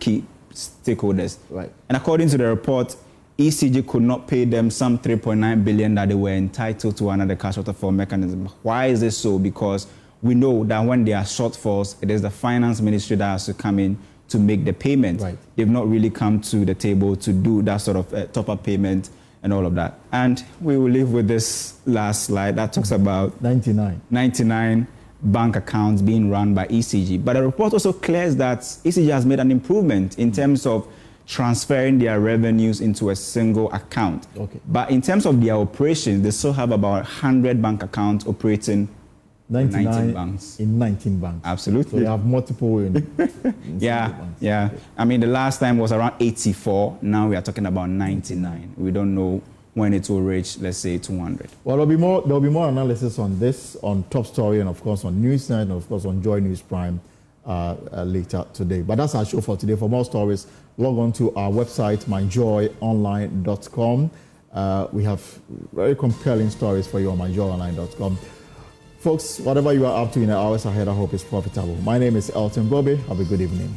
key stakeholders. And according to the report, ECG could not pay them some 3.9 billion that they were entitled to under the cash waterfall mechanism. Why is this so? Because we know that when there are shortfalls, it is the finance ministry that has to come in to make the payment. They've not really come to the table to do that sort of top-up payment and all of that. And we will leave with this last slide that talks about 99 bank accounts being run by ECG. But the report also clears that ECG has made an improvement in terms of transferring their revenues into a single account. Okay. But in terms of their operations, they still have about 100 bank accounts operating 19 banks. In 19 banks. Absolutely. So they have multiple in yeah. Okay. I mean, the last time was around 84. Now we are talking about 99. We don't know when it will reach, let's say, 200. Well, there'll be more analysis on this, on Top Story, and of course on Newsnight, and of course on Joy News Prime later today. But that's our show for today. For more stories, log on to our website, myjoyonline.com. We have very compelling stories for you on myjoyonline.com. Folks, whatever you are up to in the hours ahead, I hope is profitable. My name is Elton Bobe. Have a good evening.